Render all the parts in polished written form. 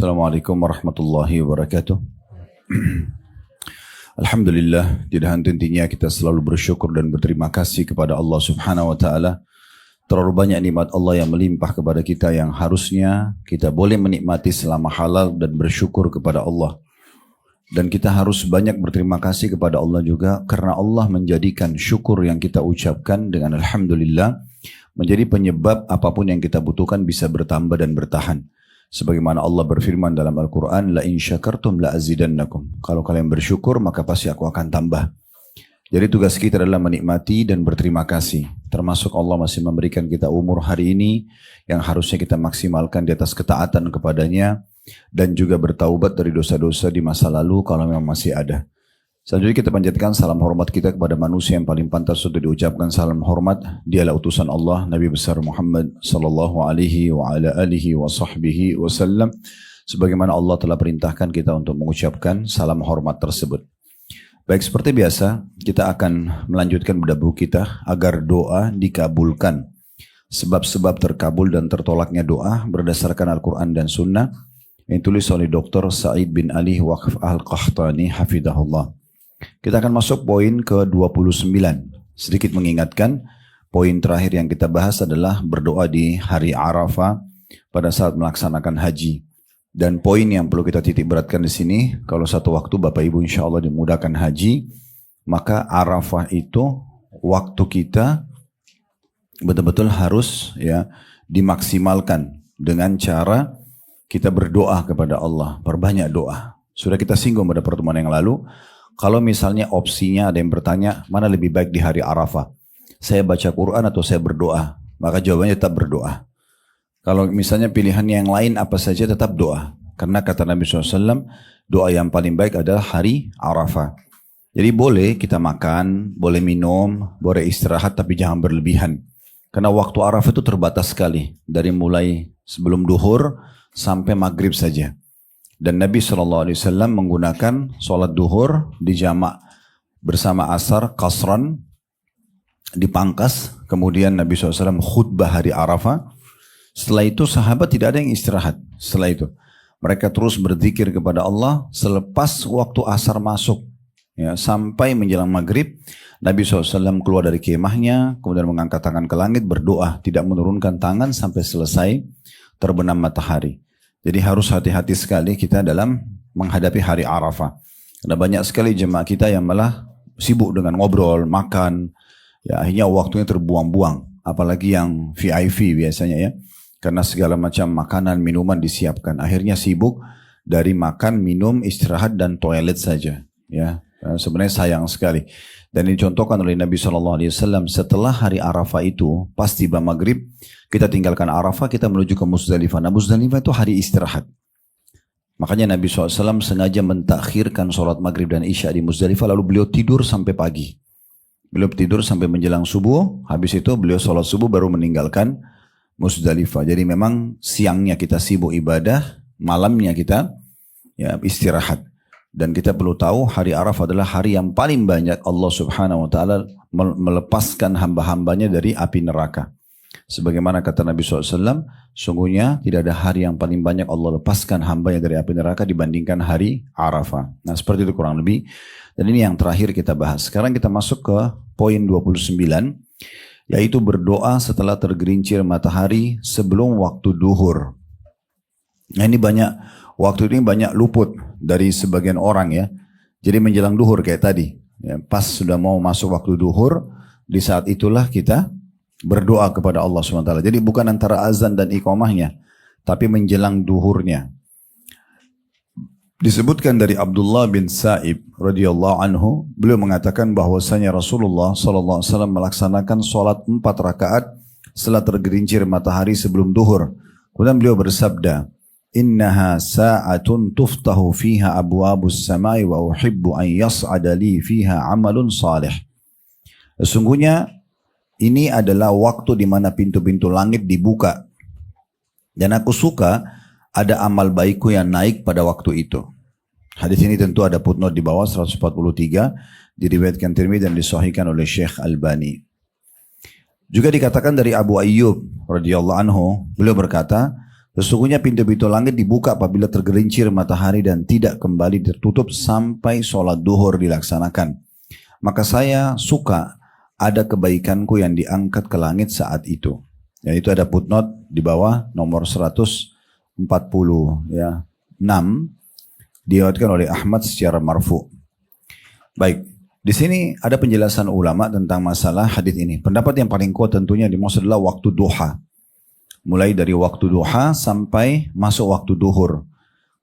Assalamualaikum warahmatullahi wabarakatuh. Alhamdulillah, tidak henti-hentinya kita selalu bersyukur dan berterima kasih kepada Allah Subhanahu wa taala. Terlalu banyak nikmat Allah yang melimpah kepada kita yang harusnya kita boleh menikmati selama halal dan bersyukur kepada Allah. Dan kita harus banyak berterima kasih kepada Allah juga karena Allah menjadikan syukur yang kita ucapkan dengan alhamdulillah menjadi penyebab apapun yang kita butuhkan bisa bertambah dan bertahan. Sebagaimana Allah berfirman dalam Al-Quran, La in syakartum la azidannakum. Kalau kalian bersyukur maka pasti aku akan tambah. Jadi tugas kita adalah menikmati dan berterima kasih. Termasuk Allah masih memberikan kita umur hari ini yang harusnya kita maksimalkan di atas ketaatan kepadanya. Dan juga bertaubat dari dosa-dosa di masa lalu kalau memang masih ada. Selanjutnya kita panjatkan salam hormat kita kepada manusia yang paling pantas untuk diucapkan salam hormat. Dialah utusan Allah, Nabi besar Muhammad sallallahu alaihi wa ala alihi wa sahbihi wasallam. Sebagaimana Allah telah perintahkan kita untuk mengucapkan salam hormat tersebut. Baik, seperti biasa kita akan melanjutkan buku kita agar doa dikabulkan. Sebab-sebab terkabul dan tertolaknya doa berdasarkan Al-Quran dan Sunnah yang ditulis oleh Dr. Sa'id bin Ali Waqf Al-Qahtani hafidhahullah. Kita akan masuk poin ke-29. Sedikit mengingatkan, poin terakhir yang kita bahas adalah berdoa di hari Arafah pada saat melaksanakan haji. Dan poin yang perlu kita titik beratkan di sini, kalau satu waktu Bapak Ibu insya Allah dimudahkan haji, maka Arafah itu waktu kita betul-betul harus dimaksimalkan dengan cara kita berdoa kepada Allah, perbanyak doa. Sudah kita singgung pada pertemuan yang lalu. Kalau misalnya opsinya ada yang bertanya, mana lebih baik di hari Arafah? Saya baca Quran atau saya berdoa? Maka jawabannya tetap berdoa. Kalau misalnya pilihannya yang lain apa saja tetap doa. Karena kata Nabi SAW, doa yang paling baik adalah hari Arafah. Jadi boleh kita makan, boleh minum, boleh istirahat tapi jangan berlebihan. Karena waktu Arafah itu terbatas sekali. Dari mulai sebelum duhur sampai maghrib saja. Dan Nabi SAW menggunakan sholat duhur di jamak bersama asar, qasran, dipangkas. Kemudian Nabi SAW khutbah hari Arafah. Setelah itu sahabat tidak ada yang istirahat. Setelah itu mereka terus berzikir kepada Allah selepas waktu asar masuk. Sampai menjelang maghrib, Nabi SAW keluar dari kemahnya, kemudian mengangkat tangan ke langit, berdoa. Tidak menurunkan tangan sampai selesai terbenam matahari. Jadi harus hati-hati sekali kita dalam menghadapi hari Arafah. Ada banyak sekali jemaah kita yang malah sibuk dengan ngobrol, makan. Ya, akhirnya waktunya terbuang-buang. Apalagi yang VIP biasanya ya. Karena segala macam makanan, minuman disiapkan. Akhirnya sibuk dari makan, minum, istirahat, dan toilet saja. Ya, sebenarnya sayang sekali. Dan dicontohkan oleh Nabi SAW setelah hari Arafah itu, pas tiba maghrib, kita tinggalkan Arafah, kita menuju ke Muzdalifah. Nah, Muzdalifah itu hari istirahat. Makanya Nabi SAW sengaja mentakhirkan sholat maghrib dan isya di Muzdalifah, lalu beliau tidur sampai pagi. Beliau tidur sampai menjelang subuh, habis itu beliau sholat subuh baru meninggalkan Muzdalifah. Jadi memang siangnya kita sibuk ibadah, malamnya kita istirahat. Dan kita perlu tahu hari Arafah adalah hari yang paling banyak Allah Subhanahu wa taala melepaskan hamba-hambanya dari api neraka. Sebagaimana kata Nabi SAW, sungguhnya tidak ada hari yang paling banyak Allah lepaskan hambanya dari api neraka dibandingkan hari Arafah. Nah, seperti itu kurang lebih. Dan ini yang terakhir kita bahas. Sekarang kita masuk ke poin 29, yaitu berdoa setelah tergelincir matahari sebelum waktu duhur. Nah, ini waktu ini banyak luput dari sebagian orang ya. Jadi menjelang duhur kayak tadi. Ya, pas sudah mau masuk waktu duhur, di saat itulah kita berdoa kepada Allah SWT. Jadi bukan antara azan dan iqamahnya, tapi menjelang duhurnya. Disebutkan dari Abdullah bin Sa'ib radhiyallahu anhu, beliau mengatakan bahwasanya Rasulullah SAW melaksanakan sholat 4 rakaat setelah tergelincir matahari sebelum duhur. Kemudian beliau bersabda, Innaha sa'atun tuftahu fiha abwabus samai wa uhibbu an yas'ada li fiha amalun salih. Sesungguhnya ini adalah waktu di mana pintu-pintu langit dibuka. Dan aku suka ada amal baikku yang naik pada waktu itu. Hadis ini tentu ada footnote di bawah 143, diriwayatkan Tirmidzi dan disahihkan oleh Syekh Albani. Juga dikatakan dari Abu Ayyub radhiyallahu anhu, beliau berkata, Sesungguhnya pintu-pintu langit dibuka apabila tergelincir matahari dan tidak kembali tertutup sampai sholat duhur dilaksanakan. Maka saya suka ada kebaikanku yang diangkat ke langit saat itu. Dan itu ada footnote di bawah nomor 146, ya, 6, diriwayatkan oleh Ahmad secara marfu. Baik, di sini ada penjelasan ulama tentang masalah hadis ini. Pendapat yang paling kuat tentunya dimaksud adalah waktu duha. Mulai dari waktu duha sampai masuk waktu duhur.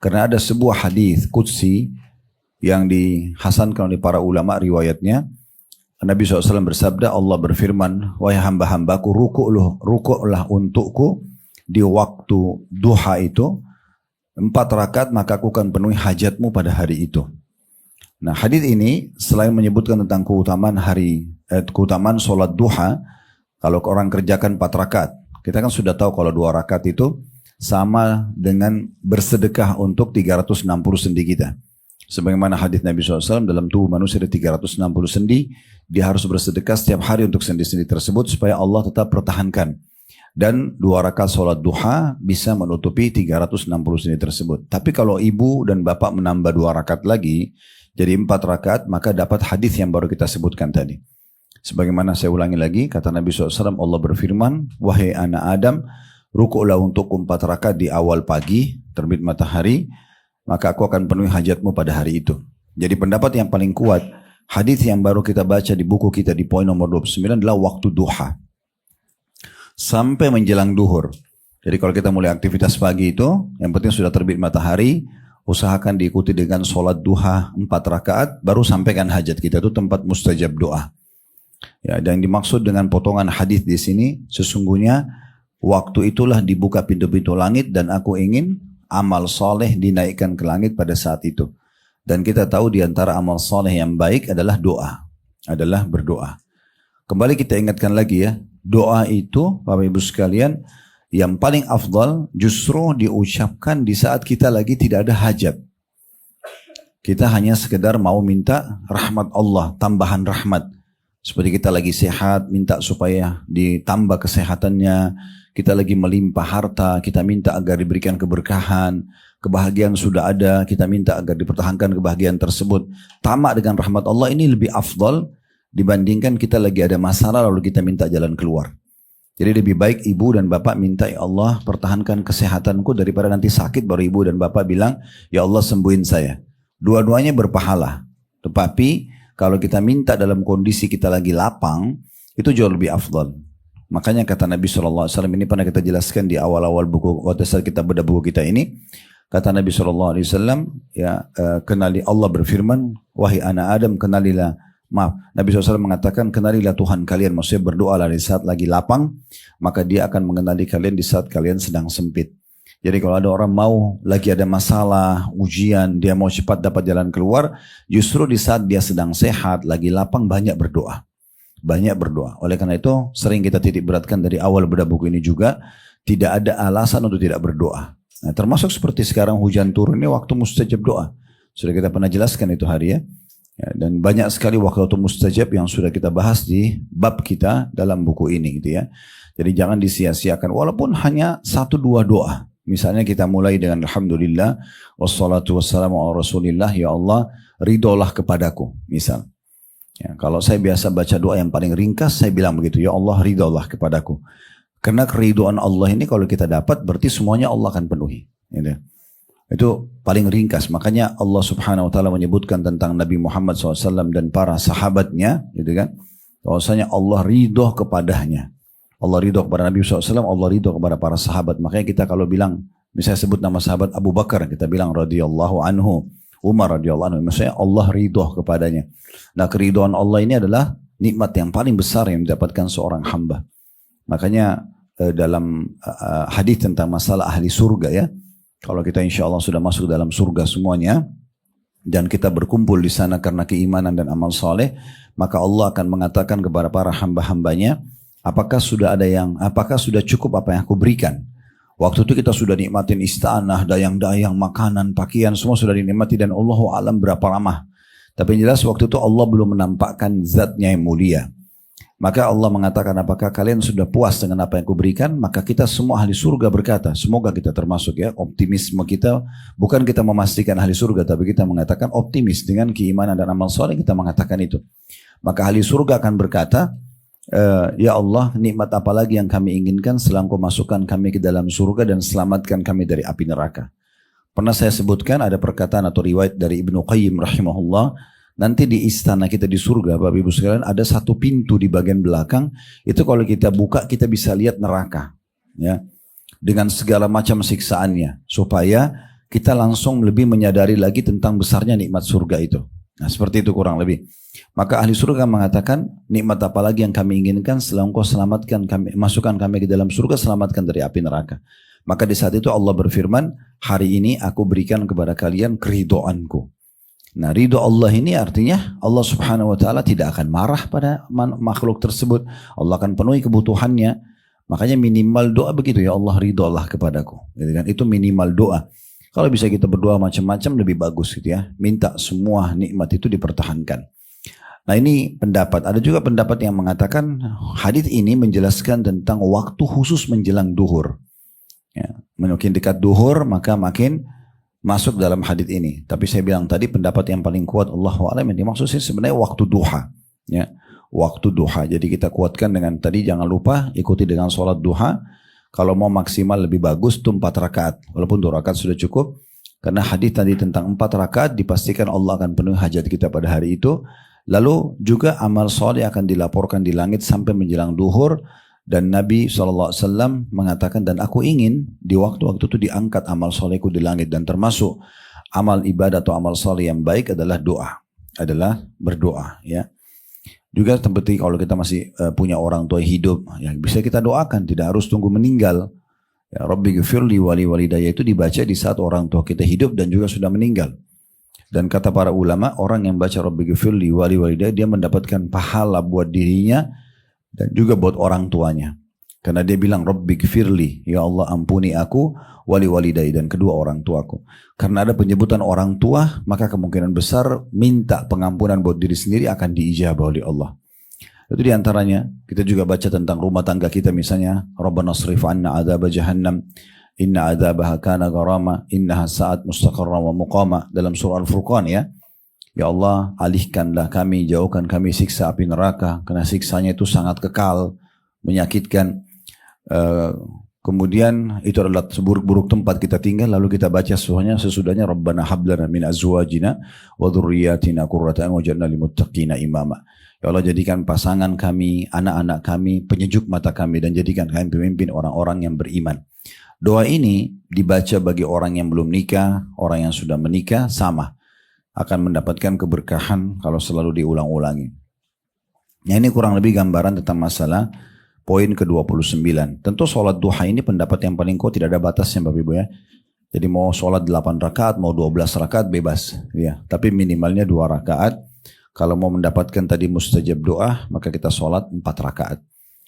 Karena ada sebuah hadis qudsi yang dihasankan oleh para ulama riwayatnya. Nabi SAW bersabda, Allah berfirman, wahai hamba-hambaku, rukuklah untukku di waktu duha itu 4 rakaat, maka aku akan penuhi hajatmu pada hari itu. Nah, hadis ini selain menyebutkan tentang keutamaan sholat duha, kalau orang kerjakan 4 rakaat, kita kan sudah tahu kalau 2 rakaat itu sama dengan bersedekah untuk 360 sendi kita. Sebagaimana hadis Nabi SAW, dalam tubuh manusia ada 360 sendi, dia harus bersedekah setiap hari untuk sendi-sendi tersebut supaya Allah tetap pertahankan. Dan 2 rakaat sholat duha bisa menutupi 360 sendi tersebut. Tapi kalau ibu dan bapak menambah 2 rakaat lagi, jadi 4 rakaat, maka dapat hadis yang baru kita sebutkan tadi. Sebagaimana saya ulangi lagi, kata Nabi SAW, Allah berfirman, wahai anak Adam, rukuklah untukku 4 rakaat di awal pagi, terbit matahari, maka aku akan penuhi hajatmu pada hari itu. Jadi pendapat yang paling kuat, hadis yang baru kita baca di buku kita di poin nomor 29 adalah waktu duha. Sampai menjelang duhur. Jadi kalau kita mulai aktivitas pagi itu, yang penting sudah terbit matahari, usahakan diikuti dengan sholat duha 4 rakaat, baru sampaikan hajat kita, itu tempat mustajab doa. Ya, dan dimaksud dengan potongan hadis di sini, sesungguhnya waktu itulah dibuka pintu-pintu langit dan aku ingin amal soleh dinaikkan ke langit pada saat itu. Dan kita tahu di antara amal soleh yang baik adalah doa, adalah berdoa. Kembali kita ingatkan lagi ya, doa itu Bapak Ibu sekalian yang paling afdal justru diucapkan di saat kita lagi tidak ada hajat. Kita hanya sekedar mau minta rahmat Allah, tambahan rahmat. Seperti kita lagi sehat, minta supaya ditambah kesehatannya. Kita lagi melimpah harta, kita minta agar diberikan keberkahan. Kebahagiaan sudah ada, kita minta agar dipertahankan kebahagiaan tersebut. Tamak dengan rahmat Allah ini lebih afdal dibandingkan kita lagi ada masalah lalu kita minta jalan keluar. Jadi lebih baik ibu dan bapak minta, ya Allah pertahankan kesehatanku, daripada nanti sakit baru ibu dan bapak bilang, ya Allah sembuhin saya. Dua-duanya berpahala. Tetapi kalau kita minta dalam kondisi kita lagi lapang, itu jauh lebih afdal. Makanya kata Nabi SAW, ini pernah kita jelaskan di awal-awal buku, waktu saat kita bedah buku kita ini, kata Nabi SAW, ya, kenali Allah berfirman, wahai anak Adam kenalilah, Nabi SAW mengatakan kenalilah Tuhan kalian, maksudnya berdoalah di saat lagi lapang, maka dia akan mengenali kalian di saat kalian sedang sempit. Jadi kalau ada orang mau lagi ada masalah, ujian, dia mau cepat dapat jalan keluar, justru di saat dia sedang sehat, lagi lapang, banyak berdoa. Banyak berdoa. Oleh karena itu, sering kita titik beratkan dari awal bedah buku ini juga, tidak ada alasan untuk tidak berdoa. Nah, termasuk seperti sekarang hujan turun ini waktu mustajab doa. Sudah kita pernah jelaskan itu hari ya. Dan banyak sekali waktu mustajab yang sudah kita bahas di bab kita dalam buku ini gitu ya. Jadi jangan disia-siakan walaupun hanya 1-2 doa. Misalnya kita mulai dengan alhamdulillah wassalatu wassalamu ala rasulillah, ya Allah ridholah kepadaku misal. Ya, kalau saya biasa baca doa yang paling ringkas saya bilang begitu, ya Allah ridholah kepadaku. Karena keridhaan Allah ini kalau kita dapat berarti semuanya Allah akan penuhi. Gitu. Itu paling ringkas. Makanya Allah Subhanahu wa taala menyebutkan tentang Nabi Muhammad SAW dan para sahabatnya, gitu kan. Bahwasanya Allah ridho kepadanya. Allah ridho kepada Nabi SAW, Allah ridho kepada para sahabat. Makanya kita kalau bilang, misalnya sebut nama sahabat Abu Bakar, kita bilang radhiyallahu anhu, Umar radhiyallahu anhu, maksudnya Allah ridho kepadanya. Nah keridhaan Allah ini adalah nikmat yang paling besar yang didapatkan seorang hamba. Makanya dalam hadis tentang masalah ahli surga ya, kalau kita insya Allah sudah masuk dalam surga semuanya, dan kita berkumpul di sana karena keimanan dan amal soleh, maka Allah akan mengatakan kepada para hamba-hambanya, apakah sudah cukup apa yang aku berikan? Waktu itu kita sudah nikmatin istanah, dayang-dayang, makanan, pakaian, semua sudah dinikmati dan Allahu a'lam berapa lama. Tapi yang jelas waktu itu Allah belum menampakkan zatnya yang mulia. Maka Allah mengatakan, apakah kalian sudah puas dengan apa yang kuberikan? Maka kita semua ahli surga berkata, semoga kita termasuk ya. Optimisme kita, bukan kita memastikan ahli surga, tapi kita mengatakan optimis dengan keimanan dan amal soleh, kita mengatakan itu. Maka ahli surga akan berkata, ya Allah, nikmat apa lagi yang kami inginkan setelah Engkau masukkan kami ke dalam surga dan selamatkan kami dari api neraka. Pernah saya sebutkan ada perkataan atau riwayat dari Ibnu Qayyim rahimahullah, nanti di istana kita di surga, Bapak Ibu sekalian, ada satu pintu di bagian belakang. Itu kalau kita buka, kita bisa lihat neraka, ya, dengan segala macam siksaannya, supaya kita langsung lebih menyadari lagi tentang besarnya nikmat surga itu. Nah, seperti itu kurang lebih. Maka ahli surga mengatakan, nikmat apa lagi yang kami inginkan setelah Engkau selamatkan kami, masukkan kami ke dalam surga, selamatkan dari api neraka. Maka di saat itu Allah berfirman, hari ini aku berikan kepada kalian keridhoanku. Nah, ridho Allah ini artinya Allah subhanahu wa ta'ala tidak akan marah pada makhluk tersebut. Allah akan penuhi kebutuhannya. Makanya minimal doa begitu, ya Allah ridho Allah kepadaku. Gitu kan? Itu minimal doa. Kalau bisa kita berdoa macam-macam lebih bagus gitu ya. Minta semua nikmat itu dipertahankan. Nah, ini pendapat. Ada juga pendapat yang mengatakan hadits ini menjelaskan tentang waktu khusus menjelang duhur. Ya, makin dekat duhur maka makin masuk dalam hadits ini. Tapi saya bilang tadi pendapat yang paling kuat Allahu a'lam yang dimaksud sih sebenarnya waktu duha. Ya, waktu duha. Jadi kita kuatkan dengan tadi, jangan lupa ikuti dengan sholat duha. Kalau mau maksimal lebih bagus tuh 4 rakaat. Walaupun 2 rakaat sudah cukup. Karena hadits tadi tentang 4 rakaat dipastikan Allah akan penuhi hajat kita pada hari itu. Lalu juga amal soleh akan dilaporkan di langit sampai menjelang duhur. Dan Nabi SAW mengatakan, dan aku ingin di waktu-waktu itu diangkat amal solehku di langit. Dan termasuk amal ibadah atau amal soleh yang baik adalah doa. Adalah berdoa. Ya. Juga seperti kalau kita masih punya orang tua hidup, yang bisa kita doakan, tidak harus tunggu meninggal. Ya, Rabbi ghfirli wali walidayya itu dibaca di saat orang tua kita hidup dan juga sudah meninggal. Dan kata para ulama, orang yang baca Rabbi ghfirli wali walidayya, dia mendapatkan pahala buat dirinya dan juga buat orang tuanya. Karena dia bilang, Rabbi ghfirli, ya Allah ampuni aku, wali walidayya, dan kedua orang tuaku. Karena ada penyebutan orang tua, maka kemungkinan besar minta pengampunan buat diri sendiri akan diijabah oleh Allah. Itu diantaranya, kita juga baca tentang rumah tangga kita misalnya, Rabbana srif anna adzaba jahannam, inna adzabaha kana gharama, innaha sa'at mustaqarra wa muqama, dalam surah Al-Furqan ya. Ya Allah, alihkanlah kami, jauhkan kami siksa api neraka, karena siksanya itu sangat kekal, menyakitkan. Kemudian itu adalah seburuk-buruk tempat kita tinggal. Lalu kita baca sesudahnya Rabbana hablana min azwajina wa dhurriyyatina qurrata a'yun waj'alna lil muttaqina imama. Ya Allah, jadikan pasangan kami, anak-anak kami penyejuk mata kami, dan jadikan kami pemimpin orang-orang yang beriman. Doa ini dibaca bagi orang yang belum nikah, orang yang sudah menikah, sama akan mendapatkan keberkahan kalau selalu diulang-ulangi. Nah, ini kurang lebih gambaran tentang masalah poin ke-29. Tentu sholat duha ini pendapat yang paling kuat, tidak ada batasnya Bapak Ibu ya. Jadi mau sholat 8 rakaat, mau 12 rakaat bebas. Ya. Tapi minimalnya 2 rakaat. Kalau mau mendapatkan tadi mustajab doa, maka kita sholat 4 rakaat.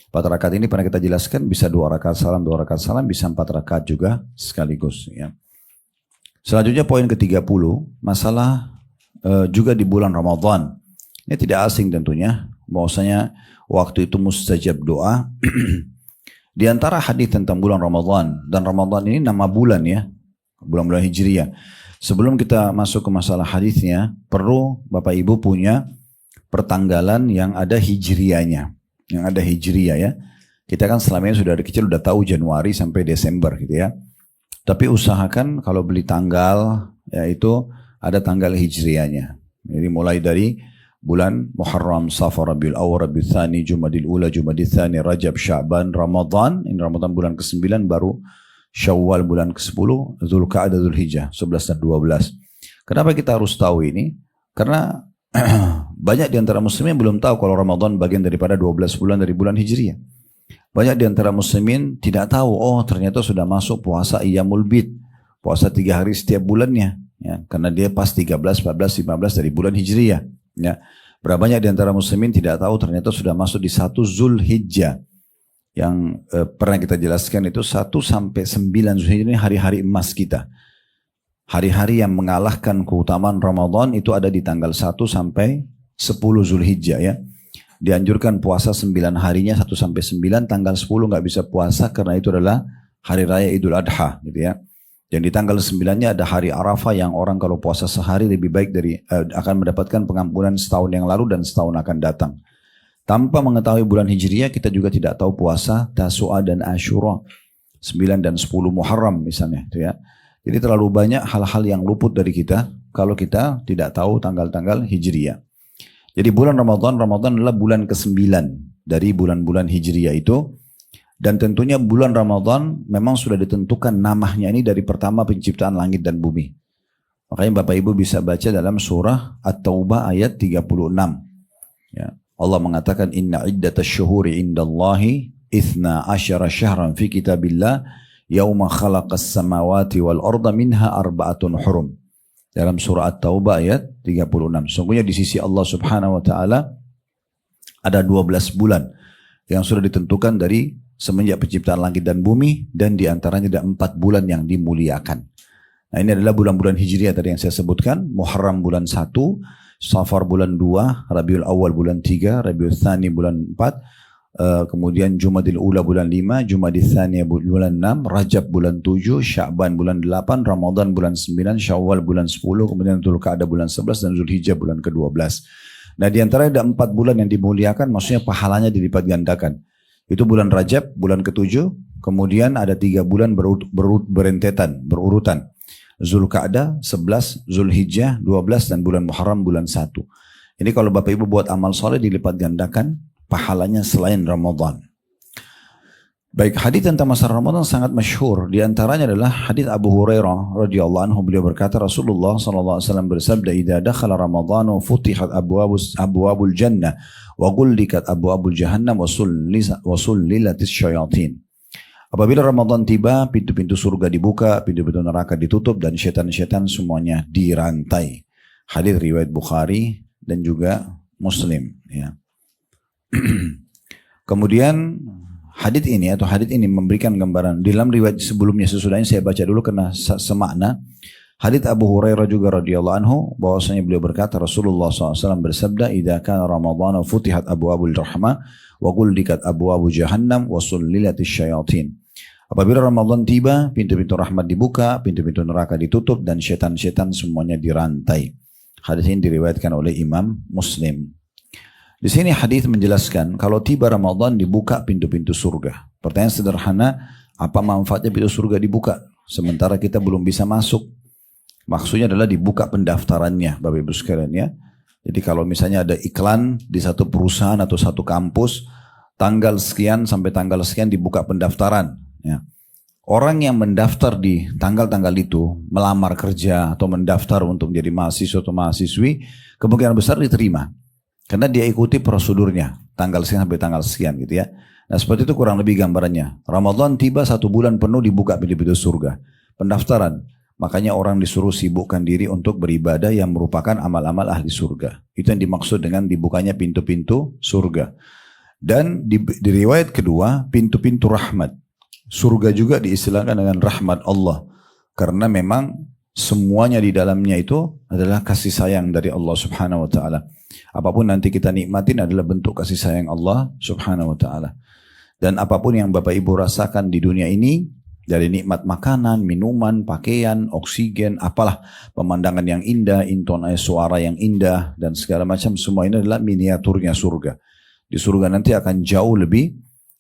4 rakaat ini pernah kita jelaskan, bisa 2 rakaat salam, 2 rakaat salam, bisa 4 rakaat juga sekaligus. Ya. Selanjutnya poin ke-30, masalah juga di bulan Ramadan. Ini tidak asing tentunya, bahwasanya waktu itu mustajab doa. Di antara hadis tentang bulan Ramadan, dan Ramadan ini nama bulan ya, bulan-bulan Hijriyah. Sebelum kita masuk ke masalah hadisnya, perlu Bapak Ibu punya pertanggalan yang ada Hijriyahnya, yang ada Hijriyah ya. Kita kan selama ini sudah dari kecil udah tahu Januari sampai Desember gitu ya. Tapi usahakan kalau beli tanggal, yaitu ada tanggal Hijriyahnya. Jadi mulai dari bulan Muharram, Safar, Rabiul Awwal, Rabiul Tsani, Jumadil Ula, Jumadil Tsani, Rajab, Sya'ban, Ramadan. Ini Ramadan bulan ke-9, baru Syawal bulan ke-10, Dzulqa'dah, Dzulhijjah, 11 dan 12. Kenapa kita harus tahu ini? Karena banyak di antara muslimin belum tahu kalau Ramadan bagian daripada 12 bulan dari bulan Hijriyah. Banyak di antara muslimin tidak tahu, oh ternyata sudah masuk puasa Iyamul Bid, puasa 3 hari setiap bulannya. Ya, karena dia pas 13, 14, 15 dari bulan Hijriyah. Ya. Berapa banyak di antara muslimin tidak tahu ternyata sudah masuk di 1 Zulhijjah. Yang pernah kita jelaskan itu 1 sampai 9 Zulhijjah ini hari-hari emas kita. Hari-hari yang mengalahkan keutamaan Ramadan itu ada di tanggal 1 sampai 10 Zulhijjah ya. Dianjurkan puasa 9 harinya 1 sampai 9, tanggal 10 nggak bisa puasa karena itu adalah hari raya Idul Adha gitu ya. Dan di tanggal 9-nya ada hari Arafah yang orang kalau puasa sehari lebih baik dari akan mendapatkan pengampunan setahun yang lalu dan setahun akan datang. Tanpa mengetahui bulan Hijriah kita juga tidak tahu puasa Tasu'a dan Asyura 9 dan 10 Muharram misalnya gitu ya. Jadi terlalu banyak hal-hal yang luput dari kita kalau kita tidak tahu tanggal-tanggal Hijriah. Jadi bulan Ramadan adalah bulan ke-9 dari bulan-bulan Hijriah itu. Dan tentunya bulan Ramadan memang sudah ditentukan namanya ini dari pertama penciptaan langit dan bumi. Makanya Bapak Ibu bisa baca dalam surah At-Taubah ayat 36. Ya. Allah mengatakan inna iddatash syuhuri indallahi 12 syahran fi kitabillah yauma khalaqas samawati wal arda minha arba'atun hurum. Dalam surah At-Taubah ayat 36. Sungguhnya di sisi Allah Subhanahu wa taala ada 12 bulan yang sudah ditentukan dari semenjak penciptaan langit dan bumi, dan di antaranya ada 4 bulan yang dimuliakan. Nah, ini adalah bulan-bulan Hijriah tadi yang saya sebutkan. Muharram bulan 1, Safar bulan 2, Rabiul Awal bulan 3, Rabiul Tsani bulan 4, kemudian Jumadil Ula bulan 5, Jumadil Tsani bulan 6, Rajab bulan 7, Sya'ban bulan 8, Ramadan bulan 9, Syawal bulan 10, kemudian Dzulqa'dah bulan 11 dan Zulhijjah bulan ke-12. Nah, di antara ada 4 bulan yang dimuliakan, maksudnya pahalanya dilipat gandakan. Itu bulan Rajab, bulan ke-7, kemudian ada 3 bulan berurutan. Dzulqa'dah 11, Zulhijjah 12 dan bulan Muharram bulan 1. Ini kalau Bapak Ibu buat amal soleh dilipat gandakan pahalanya selain Ramadan. Baik, hadis tentang masa Ramadan sangat masyhur. Di antaranya adalah hadis Abu Hurairah radhiyallahu anhu, beliau berkata Rasulullah sallallahu alaihi wasallam bersabda, "Idza dakhala Ramadhanu futihat abwabul jannah wa ghullikat abwabul jahannam wa sullilatis syayatin." Apabila Ramadan tiba, pintu-pintu surga dibuka, pintu-pintu neraka ditutup dan setan-setan semuanya dirantai. Hadis riwayat Bukhari dan juga Muslim ya. Kemudian hadits ini memberikan gambaran. Di dalam riwayat sebelumnya sesudahnya saya baca dulu karena semakna. Hadits Abu Hurairah juga radhiyallahu anhu bahwasanya beliau berkata Rasulullah SAW bersabda, "Idza kana Ramadan futihat abwabul rahmah wa ghullikat abwabu jahannam wa sullilatis syayatin." Apabila Ramadan tiba, pintu-pintu rahmat dibuka, pintu-pintu neraka ditutup dan setan-setan semuanya dirantai. Hadis ini diriwayatkan oleh Imam Muslim. Di sini hadis menjelaskan kalau tiba Ramadan dibuka pintu-pintu surga. Pertanyaan sederhana, apa manfaatnya pintu surga dibuka sementara kita belum bisa masuk? Maksudnya adalah dibuka pendaftarannya, Bapak Ibu sekalian ya. Jadi kalau misalnya ada iklan di satu perusahaan atau satu kampus, tanggal sekian sampai tanggal sekian dibuka pendaftaran. Ya. Orang yang mendaftar di tanggal-tanggal itu, melamar kerja atau mendaftar untuk menjadi mahasiswa atau mahasiswi, kemungkinan besar diterima. Karena dia ikuti prosedurnya, tanggal sekian sampai tanggal sekian gitu ya. Nah seperti itu kurang lebih gambarannya. Ramadan tiba 1 bulan penuh dibuka pintu-pintu surga. Pendaftaran. Makanya orang disuruh sibukkan diri untuk beribadah yang merupakan amal-amal ahli surga. Itu yang dimaksud dengan dibukanya pintu-pintu surga. Dan di riwayat kedua, pintu-pintu rahmat. Surga juga diistilahkan dengan rahmat Allah. Karena memang semuanya di dalamnya itu adalah kasih sayang dari Allah Subhanahu wa taala. Apapun nanti kita nikmatin adalah bentuk kasih sayang Allah Subhanahu wa taala. Dan apapun yang Bapak Ibu rasakan di dunia ini, dari nikmat makanan, minuman, pakaian, oksigen, apalah, pemandangan yang indah, intonasi suara yang indah dan segala macam, semua ini adalah miniaturnya surga. Di surga nanti akan jauh lebih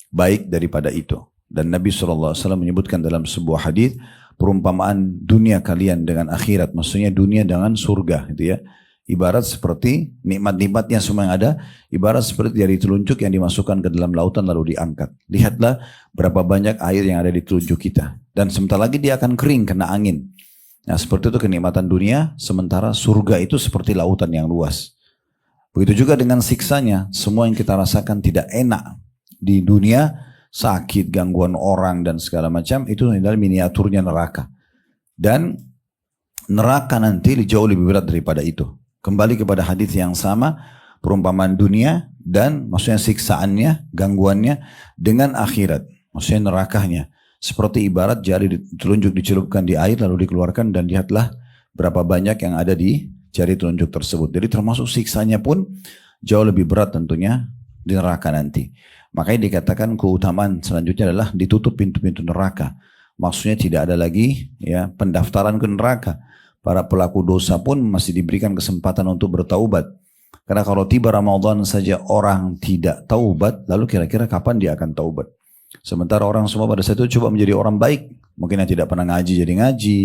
baik daripada itu. Dan Nabi SAW menyebutkan dalam sebuah hadis perumpamaan dunia kalian dengan akhirat, maksudnya dunia dengan surga gitu ya. Ibarat seperti nikmat-nikmatnya semua yang ada, ibarat seperti jari telunjuk yang dimasukkan ke dalam lautan lalu diangkat. Lihatlah berapa banyak air yang ada di telunjuk kita. Dan sebentar lagi dia akan kering kena angin. Nah seperti itu kenikmatan dunia, sementara surga itu seperti lautan yang luas. Begitu juga dengan siksanya, semua yang kita rasakan tidak enak di dunia, sakit, gangguan orang dan segala macam, itu adalah miniaturnya neraka. Dan neraka nanti jauh lebih berat daripada itu. Kembali kepada hadis yang sama, perumpamaan dunia dan maksudnya siksaannya, gangguannya dengan akhirat, maksudnya nerakanya. Seperti ibarat jari telunjuk dicelupkan di air lalu dikeluarkan dan lihatlah berapa banyak yang ada di jari telunjuk tersebut. Jadi termasuk siksanya pun jauh lebih berat tentunya di neraka nanti. Makanya dikatakan keutamaan selanjutnya adalah ditutup pintu-pintu neraka. Maksudnya tidak ada lagi ya pendaftaran ke neraka. Para pelaku dosa pun masih diberikan kesempatan untuk bertaubat. Karena kalau tiba Ramadan saja orang tidak taubat, lalu kira-kira kapan dia akan taubat? Sementara orang semua pada saat itu coba menjadi orang baik. Mungkin yang tidak pernah ngaji jadi ngaji,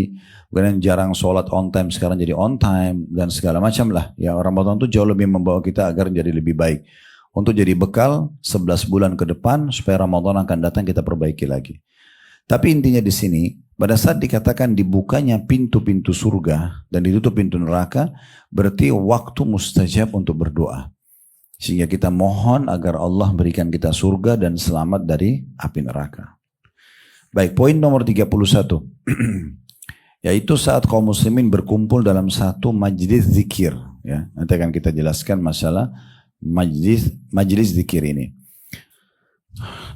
mungkin yang jarang sholat on time sekarang jadi on time, dan segala macam lah. Ya, Ramadan itu jauh lebih membawa kita agar jadi lebih baik. Untuk jadi bekal 11 bulan ke depan, supaya Ramadan akan datang kita perbaiki lagi. Tapi intinya di sini, pada saat dikatakan dibukanya pintu-pintu surga dan ditutup pintu neraka, berarti waktu mustajab untuk berdoa. Sehingga kita mohon agar Allah berikan kita surga dan selamat dari api neraka. Baik, poin nomor 31. Yaitu saat kaum muslimin berkumpul dalam satu majlis zikir. Ya, nanti akan kita jelaskan masalah majlis zikir ini.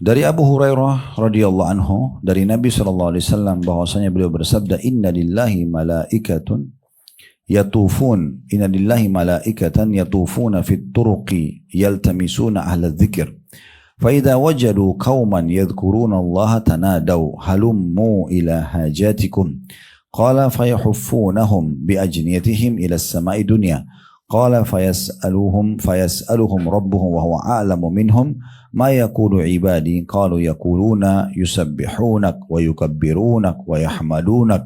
Dari Abu Hurairah radhiyallahu anhu, dari Nabi SAW bahwasanya beliau bersabda, Inna lillahi malaikatan yatufuna fit turuqi yaltamisuna ahla dzikr. فإذا وجدوا قوما يذكرون الله تنادوا هلموا إلى حاجاتكم قال فيحفونهم بأجنيتهم إلى السماء الدنيا قال فيسألهم ربهم وهو أعلم منهم ما يقول عبادي قالوا يقولون يسبحونك ويكبرونك ويحمدونك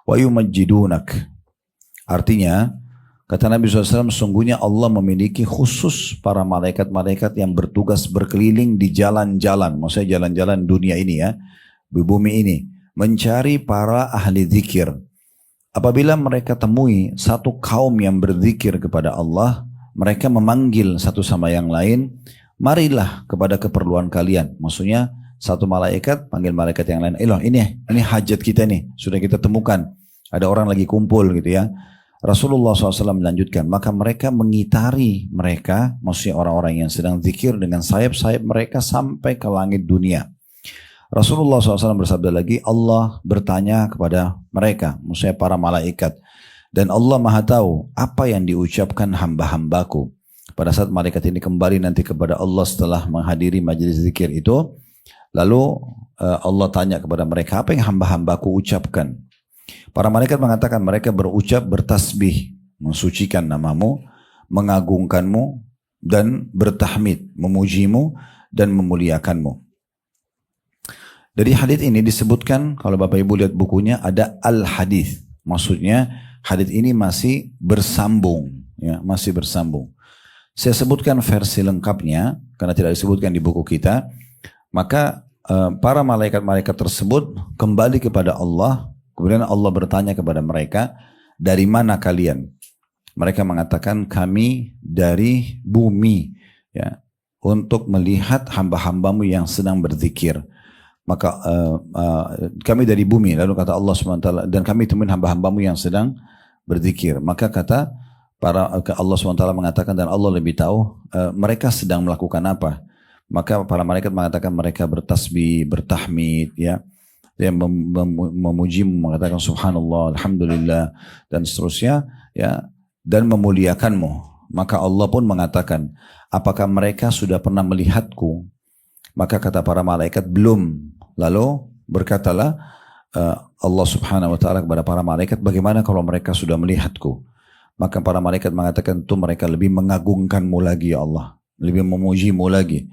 ويمجدونك. Artinya, kata Nabi SAW, sesungguhnya Allah memiliki khusus para malaikat-malaikat yang bertugas berkeliling di jalan-jalan, maksudnya jalan-jalan dunia ini ya, di bumi ini, mencari para ahli zikir. Apabila mereka temui satu kaum yang berzikir kepada Allah, mereka memanggil satu sama yang lain, marilah kepada keperluan kalian. Maksudnya satu malaikat panggil malaikat yang lain, ini hajat kita nih, sudah kita temukan. Ada orang lagi kumpul gitu ya. Rasulullah SAW melanjutkan, maka mereka mengitari mereka, maksudnya orang-orang yang sedang zikir dengan sayap-sayap mereka sampai ke langit dunia. Rasulullah SAW bersabda lagi, Allah bertanya kepada mereka, maksudnya para malaikat, dan Allah maha tahu apa yang diucapkan hamba-hambaku. Pada saat malaikat ini kembali nanti kepada Allah setelah menghadiri majelis zikir itu, lalu Allah tanya kepada mereka, apa yang hamba-hambaku ucapkan? Para malaikat mengatakan mereka berucap bertasbih, mensucikan namamu, mengagungkanmu, dan bertahmid, memujimu, dan memuliakanmu. Dari hadits ini disebutkan, kalau Bapak Ibu lihat bukunya, ada al-hadits. Maksudnya hadits ini masih bersambung. Ya, masih bersambung. Saya sebutkan versi lengkapnya, karena tidak disebutkan di buku kita. Maka para malaikat-malaikat tersebut kembali kepada Allah. Kemudian Allah bertanya kepada mereka, dari mana kalian? Mereka mengatakan, kami dari bumi, ya, untuk melihat hamba-hambamu yang sedang berzikir. Maka kami dari bumi. Lalu kata Allah SWT, dan kami temuin hamba-hambamu yang sedang berzikir. Maka kata Allah SWT mengatakan, dan Allah lebih tahu mereka sedang melakukan apa. Maka para malaikat mengatakan mereka bertasbih, bertahmid, ya. Yang memujimu, mengatakan subhanallah, alhamdulillah, dan seterusnya, ya, dan memuliakanmu. Maka Allah pun mengatakan, apakah mereka sudah pernah melihatku? Maka kata para malaikat, belum. Lalu berkatalah Allah subhanahu wa ta'ala kepada para malaikat, bagaimana kalau mereka sudah melihatku? Maka para malaikat mengatakan, itu mereka lebih mengagungkanmu lagi ya Allah, lebih memujimu lagi.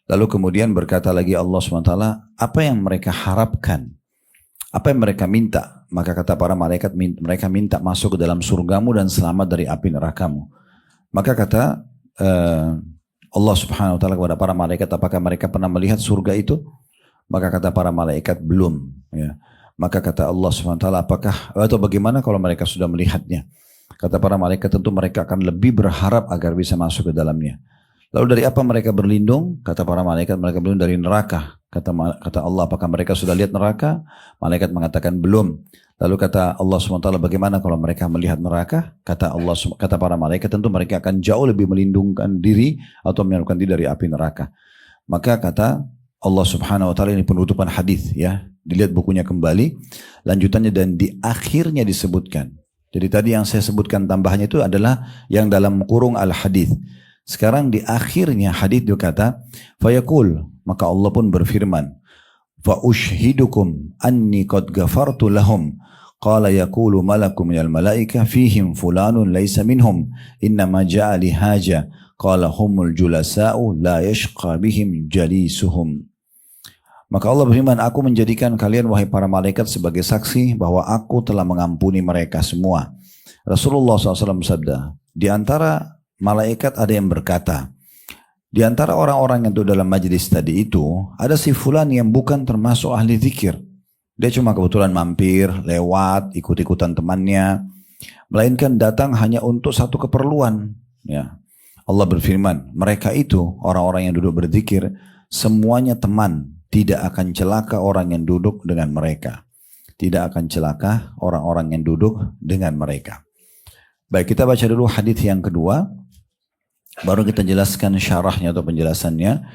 Lalu kemudian berkata lagi Allah SWT, apa yang mereka harapkan? Apa yang mereka minta? Maka kata para malaikat, mereka minta masuk ke dalam surgamu dan selamat dari api nerakamu. Maka kata Allah Subhanahu Wa Taala kepada para malaikat, apakah mereka pernah melihat surga itu? Maka kata para malaikat, belum. Ya. Maka kata Allah Subhanahu Wa Taala, apakah atau bagaimana kalau mereka sudah melihatnya? Kata para malaikat, tentu mereka akan lebih berharap agar bisa masuk ke dalamnya. Lalu dari apa mereka berlindung? Kata para malaikat, mereka berlindung dari neraka. Kata Allah, apakah mereka sudah lihat neraka? Malaikat mengatakan belum. Lalu kata Allah SWT, bagaimana kalau mereka melihat neraka? Kata para malaikat, tentu mereka akan jauh lebih melindungkan diri atau menyelamatkan diri dari api neraka. Maka kata Allah Subhanahu Wa Taala, ini penutupan hadis ya. Dilihat bukunya kembali, lanjutannya, dan di akhirnya disebutkan. Jadi tadi yang saya sebutkan tambahannya itu adalah yang dalam kurung al-hadis. Sekarang di akhirnya hadis itu kata, fayaqul, maka Allah pun berfirman, fa ushhidukum anni qad ghafartu lahum. Qala yaqulu malakum minal malaika fihim fulanun laysa minhum innama ja'a lihaja. Qala humul julasa'u la yashqa bihim jalisuhum. Maka Allah berfirman, aku menjadikan kalian wahai para malaikat sebagai saksi bahwa aku telah mengampuni mereka semua. Rasulullah SAW bersabda, di antara malaikat ada yang berkata, di antara orang-orang yang itu dalam majlis tadi itu, ada si fulan yang bukan termasuk ahli zikir. Dia cuma kebetulan mampir, lewat, ikut-ikutan temannya, melainkan datang hanya untuk satu keperluan. Ya. Allah berfirman, mereka itu orang-orang yang duduk berzikir, semuanya teman, tidak akan celaka orang yang duduk dengan mereka. Tidak akan celaka orang-orang yang duduk dengan mereka. Baik, kita baca dulu hadis yang kedua, baru kita jelaskan syarahnya atau penjelasannya.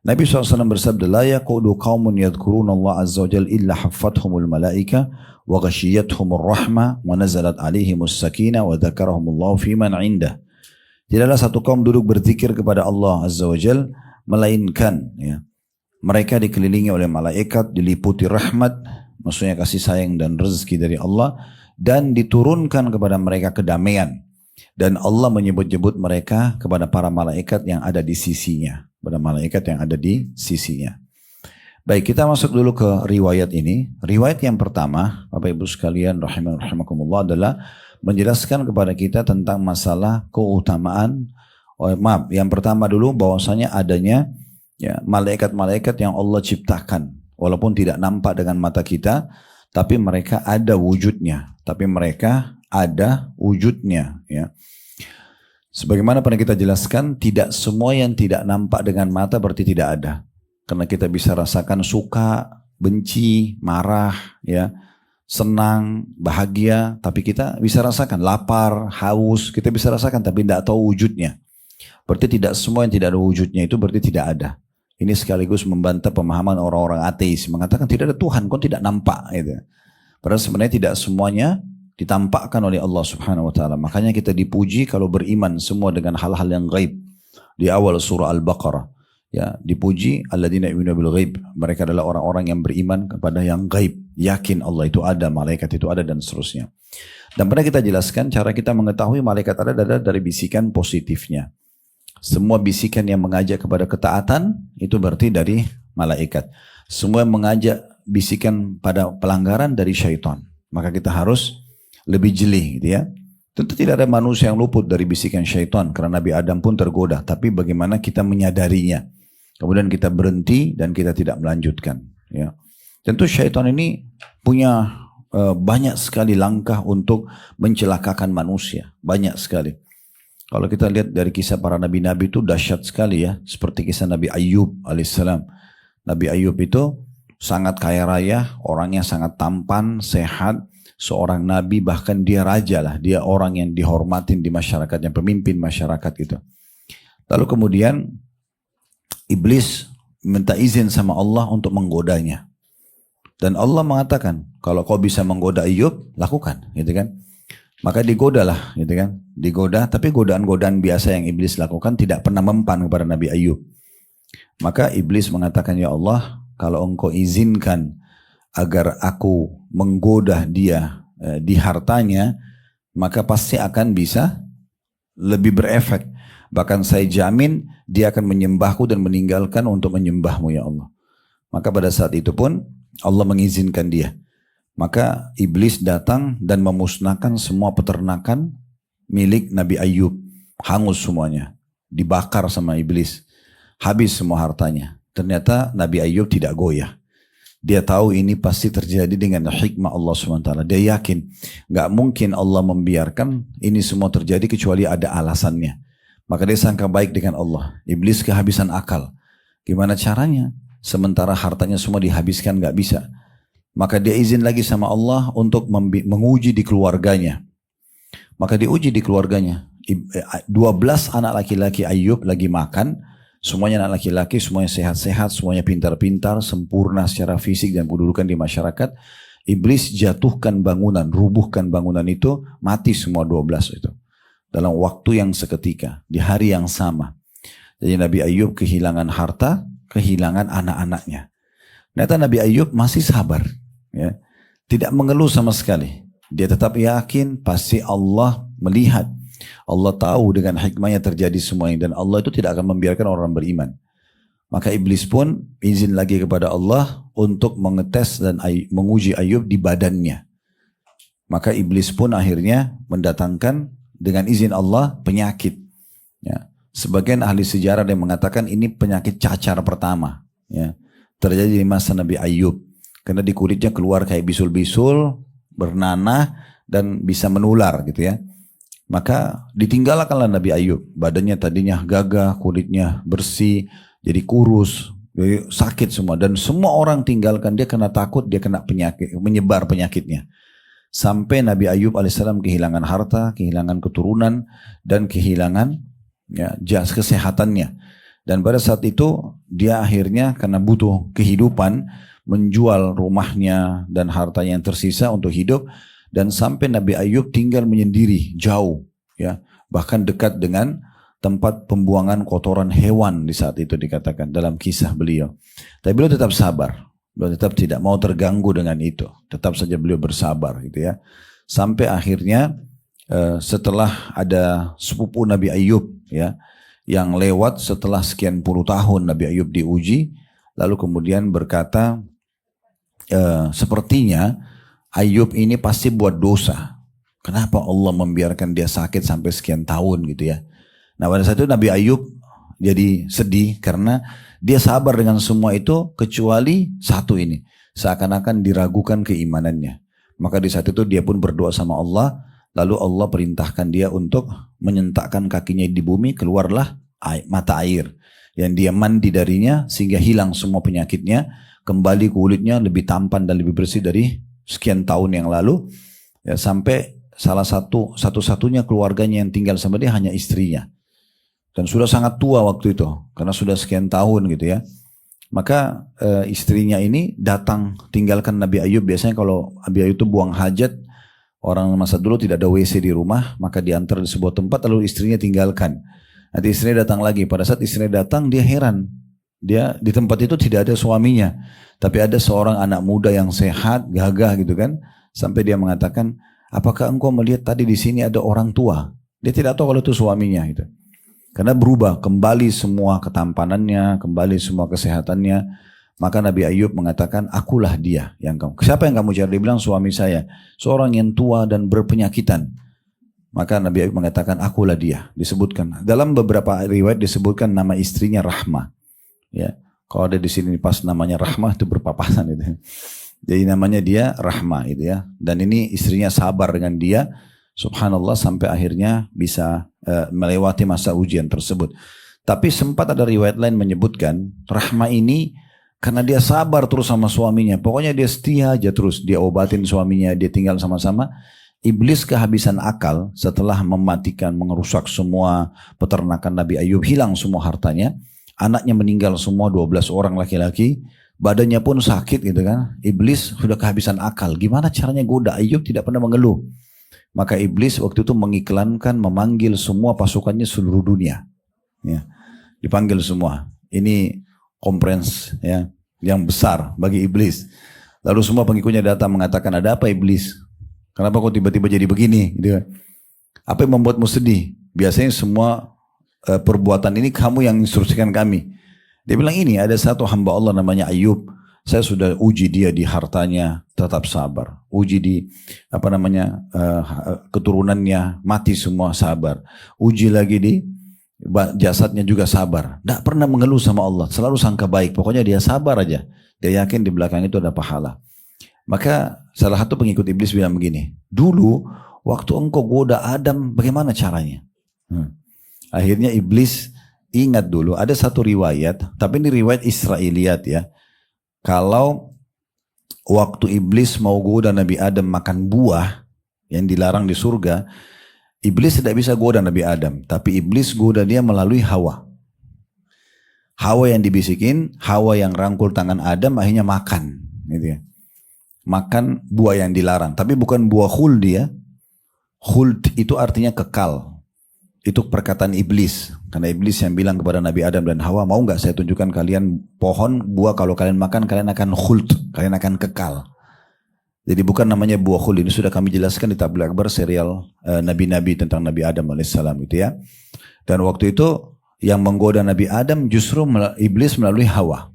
Nabi SAW bersabda, la yaqudu qaumun yadhkuruna Allah azza wa jalla illa haffathumul malaika wa ghashiyatuhumur rahmah wa nazalat alaihimus sakinah wa dzakarahumullahu fiman indah. Tidaklah satu kaum duduk berzikir kepada Allah azza wa jalla melainkan ya, mereka dikelilingi oleh malaikat, diliputi rahmat, maksudnya kasih sayang dan rezeki dari Allah, dan diturunkan kepada mereka kedamaian. Dan Allah menyebut-nyebut mereka kepada para malaikat yang ada di sisinya. Kepada malaikat yang ada di sisinya. Baik, kita masuk dulu ke riwayat ini. Riwayat yang pertama, Bapak Ibu sekalian rahimakumullah, adalah menjelaskan kepada kita tentang masalah keutamaan. Yang pertama dulu bahwasanya adanya ya, malaikat-malaikat yang Allah ciptakan. Walaupun tidak nampak dengan mata kita, tapi mereka ada wujudnya. Ya. Sebagaimana pernah kita jelaskan, tidak semua yang tidak nampak dengan mata berarti tidak ada. Karena kita bisa rasakan suka, benci, marah, ya, senang, bahagia, tapi kita bisa rasakan lapar, haus, kita bisa rasakan tapi tidak tahu wujudnya. Berarti tidak semua yang tidak ada wujudnya itu berarti tidak ada. Ini sekaligus membantah pemahaman orang-orang ateis, mengatakan tidak ada Tuhan, kok tidak nampak gitu. Padahal sebenarnya tidak semuanya ditampakkan oleh Allah Subhanahu wa taala. Makanya kita dipuji kalau beriman semua dengan hal-hal yang gaib. Di awal surah Al-Baqarah, ya, dipuji alladzina yu'minuna bil ghaib. Mereka adalah orang-orang yang beriman kepada yang gaib, yakin Allah itu ada, malaikat itu ada dan seterusnya. Dan pernah kita jelaskan cara kita mengetahui malaikat ada adalah dari bisikan positifnya. Semua bisikan yang mengajak kepada ketaatan itu berarti dari malaikat. Semua yang mengajak bisikan pada pelanggaran dari syaitan. Maka kita harus lebih jeli gitu ya. Tentu tidak ada manusia yang luput dari bisikan syaitan karena Nabi Adam pun tergoda. Tapi bagaimana kita menyadarinya. Kemudian kita berhenti dan kita tidak melanjutkan. Ya. Tentu syaitan ini punya banyak sekali langkah untuk mencelakakan manusia. Banyak sekali. Kalau kita lihat dari kisah para nabi-nabi itu dahsyat sekali ya. Seperti kisah Nabi Ayub alaihissalam. Nabi Ayub itu sangat kaya raya, orangnya sangat tampan, sehat. Seorang nabi, bahkan dia raja lah, dia orang yang dihormatin di masyarakat, yang pemimpin masyarakat gitu. Lalu kemudian iblis minta izin sama Allah untuk menggodanya. Dan Allah mengatakan, kalau kau bisa menggoda Ayub, lakukan, gitu kan. Maka digodalah, gitu kan. Digoda, tapi godaan-godaan biasa yang iblis lakukan tidak pernah mempan kepada Nabi Ayub. Maka iblis mengatakan, ya Allah, kalau engkau izinkan agar aku menggoda dia di hartanya, maka pasti akan bisa lebih berefek. Bahkan saya jamin dia akan menyembahku dan meninggalkan untuk menyembahmu ya Allah. Maka pada saat itu pun Allah mengizinkan dia. Maka iblis datang dan memusnahkan semua peternakan milik Nabi Ayub. Hangus semuanya. Dibakar sama iblis. Habis semua hartanya. Ternyata Nabi Ayub tidak goyah. Dia tahu ini pasti terjadi dengan hikmah Allah SWT. Dia yakin gak mungkin Allah membiarkan ini semua terjadi kecuali ada alasannya. Maka dia sangka baik dengan Allah. Iblis kehabisan akal. Gimana caranya? Sementara hartanya semua dihabiskan gak bisa. Maka dia izin lagi sama Allah untuk menguji di keluarganya. Maka diuji di keluarganya. 12 anak laki-laki Ayub lagi makan. Semuanya anak laki-laki, semuanya sehat-sehat, semuanya pintar-pintar, sempurna secara fisik dan kedudukan di masyarakat. Iblis jatuhkan bangunan, rubuhkan bangunan itu, mati semua 12 itu. Dalam waktu yang seketika, di hari yang sama. Jadi Nabi Ayub kehilangan harta, kehilangan anak-anaknya. Ternyata Nabi Ayub masih sabar, ya. Tidak mengeluh sama sekali. Dia tetap yakin pasti Allah melihat. Allah tahu dengan hikmahnya terjadi semuanya, dan Allah itu tidak akan membiarkan orang beriman. Maka iblis pun izin lagi kepada Allah untuk mengetes dan menguji Ayub di badannya. Maka iblis pun akhirnya mendatangkan dengan izin Allah penyakit. Ya. Sebagian ahli sejarah yang mengatakan ini penyakit cacar pertama. Ya. Terjadi di masa Nabi Ayub. Karena di kulitnya keluar kayak bisul-bisul, bernanah, dan bisa menular gitu ya. Maka ditinggalkanlah Nabi Ayub. Badannya tadinya gagah, kulitnya bersih, jadi kurus, jadi sakit semua. Dan semua orang tinggalkan dia karena takut dia kena penyakit, menyebar penyakitnya. Sampai Nabi Ayub alaihissalam kehilangan harta, kehilangan keturunan, dan kehilangan ya, kesehatannya. Dan pada saat itu dia akhirnya karena butuh kehidupan, menjual rumahnya dan hartanya yang tersisa untuk hidup, dan sampai Nabi Ayub tinggal menyendiri jauh, ya, bahkan dekat dengan tempat pembuangan kotoran hewan di saat itu dikatakan dalam kisah beliau. Tapi beliau tetap sabar, beliau tetap tidak mau terganggu dengan itu, tetap saja beliau bersabar gitu ya. Sampai akhirnya setelah ada sepupu Nabi Ayub ya yang lewat setelah sekian puluh tahun Nabi Ayub diuji, lalu kemudian berkata, sepertinya Ayub ini pasti buat dosa. Kenapa Allah membiarkan dia sakit sampai sekian tahun gitu ya. Nah pada saat itu Nabi Ayub jadi sedih karena dia sabar dengan semua itu kecuali satu ini. Seakan-akan diragukan keimanannya. Maka di saat itu dia pun berdoa sama Allah. Lalu Allah perintahkan dia untuk menyentakkan kakinya di bumi, keluarlah mata air. Yang dia mandi darinya sehingga hilang semua penyakitnya. Kembali kulitnya lebih tampan dan lebih bersih dari sekian tahun yang lalu. Ya, sampai satu-satunya keluarganya yang tinggal sama dia hanya istrinya. Dan sudah sangat tua waktu itu. Karena sudah sekian tahun gitu ya. Maka istrinya ini datang tinggalkan Nabi Ayub. Biasanya kalau Nabi Ayub itu buang hajat, orang masa dulu tidak ada WC di rumah, maka diantar di sebuah tempat lalu istrinya tinggalkan. Nanti istrinya datang lagi. Pada saat istrinya datang dia heran. Dia di tempat itu tidak ada suaminya. Tapi ada seorang anak muda yang sehat, gagah gitu kan. Sampai dia mengatakan, apakah engkau melihat tadi di sini ada orang tua? Dia tidak tahu kalau itu suaminya gitu. Karena berubah, kembali semua ketampanannya, kembali semua kesehatannya. Maka Nabi Ayub mengatakan, akulah dia yang kamu. Siapa yang kamu cari? Dia bilang suami saya. Seorang yang tua dan berpenyakitan. Maka Nabi Ayub mengatakan, akulah dia. Disebutkan. Dalam beberapa riwayat disebutkan nama istrinya Rahmah. Ya, kalau ada di sini pas namanya Rahmah itu berpapasan itu. Jadi namanya dia Rahmah itu ya. Dan ini istrinya sabar dengan dia. Subhanallah sampai akhirnya bisa melewati masa ujian tersebut. Tapi sempat ada riwayat lain menyebutkan Rahmah ini karena dia sabar terus sama suaminya. Pokoknya dia setia aja terus. Dia obatin suaminya, dia tinggal sama-sama. Iblis kehabisan akal setelah mematikan, mengerusak semua peternakan Nabi Ayub. Hilang semua hartanya. Anaknya meninggal semua 12 orang laki-laki. Badannya pun sakit gitu kan. Iblis sudah kehabisan akal. Gimana caranya goda? Ayub tidak pernah mengeluh. Maka iblis waktu itu mengiklankan, memanggil semua pasukannya seluruh dunia. Ya, dipanggil semua. Ini conference ya, yang besar bagi iblis. Lalu semua pengikutnya datang mengatakan, ada apa iblis? Kenapa kok tiba-tiba jadi begini? Gitu kan. Apa yang membuatmu sedih? Biasanya semua perbuatan ini kamu yang instruksikan kami. Dia bilang ini ada satu hamba Allah namanya Ayub. Saya sudah uji dia di hartanya, tetap sabar. Uji di keturunannya, mati semua sabar. Uji lagi di jasadnya juga sabar. Tidak pernah mengeluh sama Allah, selalu sangka baik. Pokoknya dia sabar aja. Dia yakin di belakang itu ada pahala. Maka salah satu pengikut iblis bilang begini, dulu waktu engkau goda Adam, bagaimana caranya? Akhirnya iblis ingat dulu, ada satu riwayat, tapi ini riwayat Israiliyat ya. Kalau waktu iblis mau goda Nabi Adam makan buah yang dilarang di surga, iblis tidak bisa goda Nabi Adam, tapi iblis goda dia melalui Hawa. Hawa yang dibisikin, Hawa yang rangkul tangan Adam akhirnya makan, gitu ya. Makan buah yang dilarang, tapi bukan buah khuld ya. Khuld itu artinya kekal. itu perkataan iblis. Karena iblis yang bilang kepada Nabi Adam dan Hawa, mau nggak saya tunjukkan kalian pohon buah, kalau kalian makan kalian akan khuld, kalian akan kekal. Jadi bukan namanya buah khuld, ini sudah kami jelaskan di Tabligh Akbar serial Nabi-Nabi tentang Nabi Adam alaihissalam itu ya. Dan waktu itu yang menggoda Nabi Adam justru iblis melalui Hawa.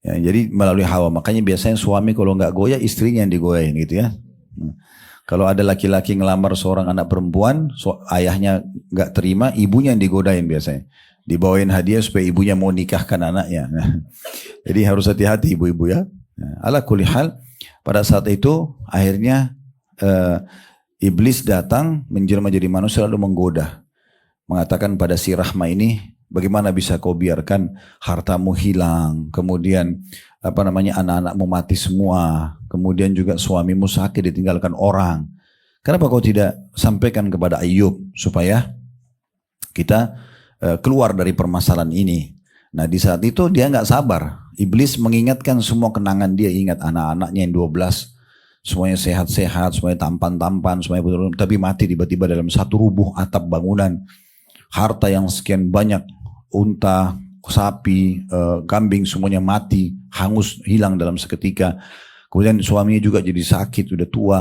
Ya, jadi melalui Hawa, makanya biasanya suami kalau nggak goyah istrinya yang digoyahin gitu ya. Kalau ada laki-laki ngelamar seorang anak perempuan, ayahnya nggak terima, ibunya yang digodain biasanya. Dibawain hadiah supaya ibunya mau nikahkan anaknya. Nah, jadi harus hati-hati ibu-ibu ya. Nah, ala kulli hal, pada saat itu akhirnya iblis datang menjelma jadi manusia lalu menggoda. Mengatakan pada si Rahma ini, bagaimana bisa kau biarkan hartamu hilang, kemudian anak-anakmu mati semua, kemudian juga suamimu sakit ditinggalkan orang. Kenapa kau tidak sampaikan kepada Ayub supaya kita keluar dari permasalahan ini? Nah di saat itu dia nggak sabar. Iblis mengingatkan semua kenangan dia, ingat anak-anaknya yang 12, semuanya sehat-sehat, semuanya tampan-tampan, semuanya betul, tapi mati tiba-tiba dalam satu rubuh atap bangunan. Harta yang sekian banyak, unta, sapi, kambing semuanya mati, hangus, hilang dalam seketika. Kemudian suaminya juga jadi sakit, udah tua.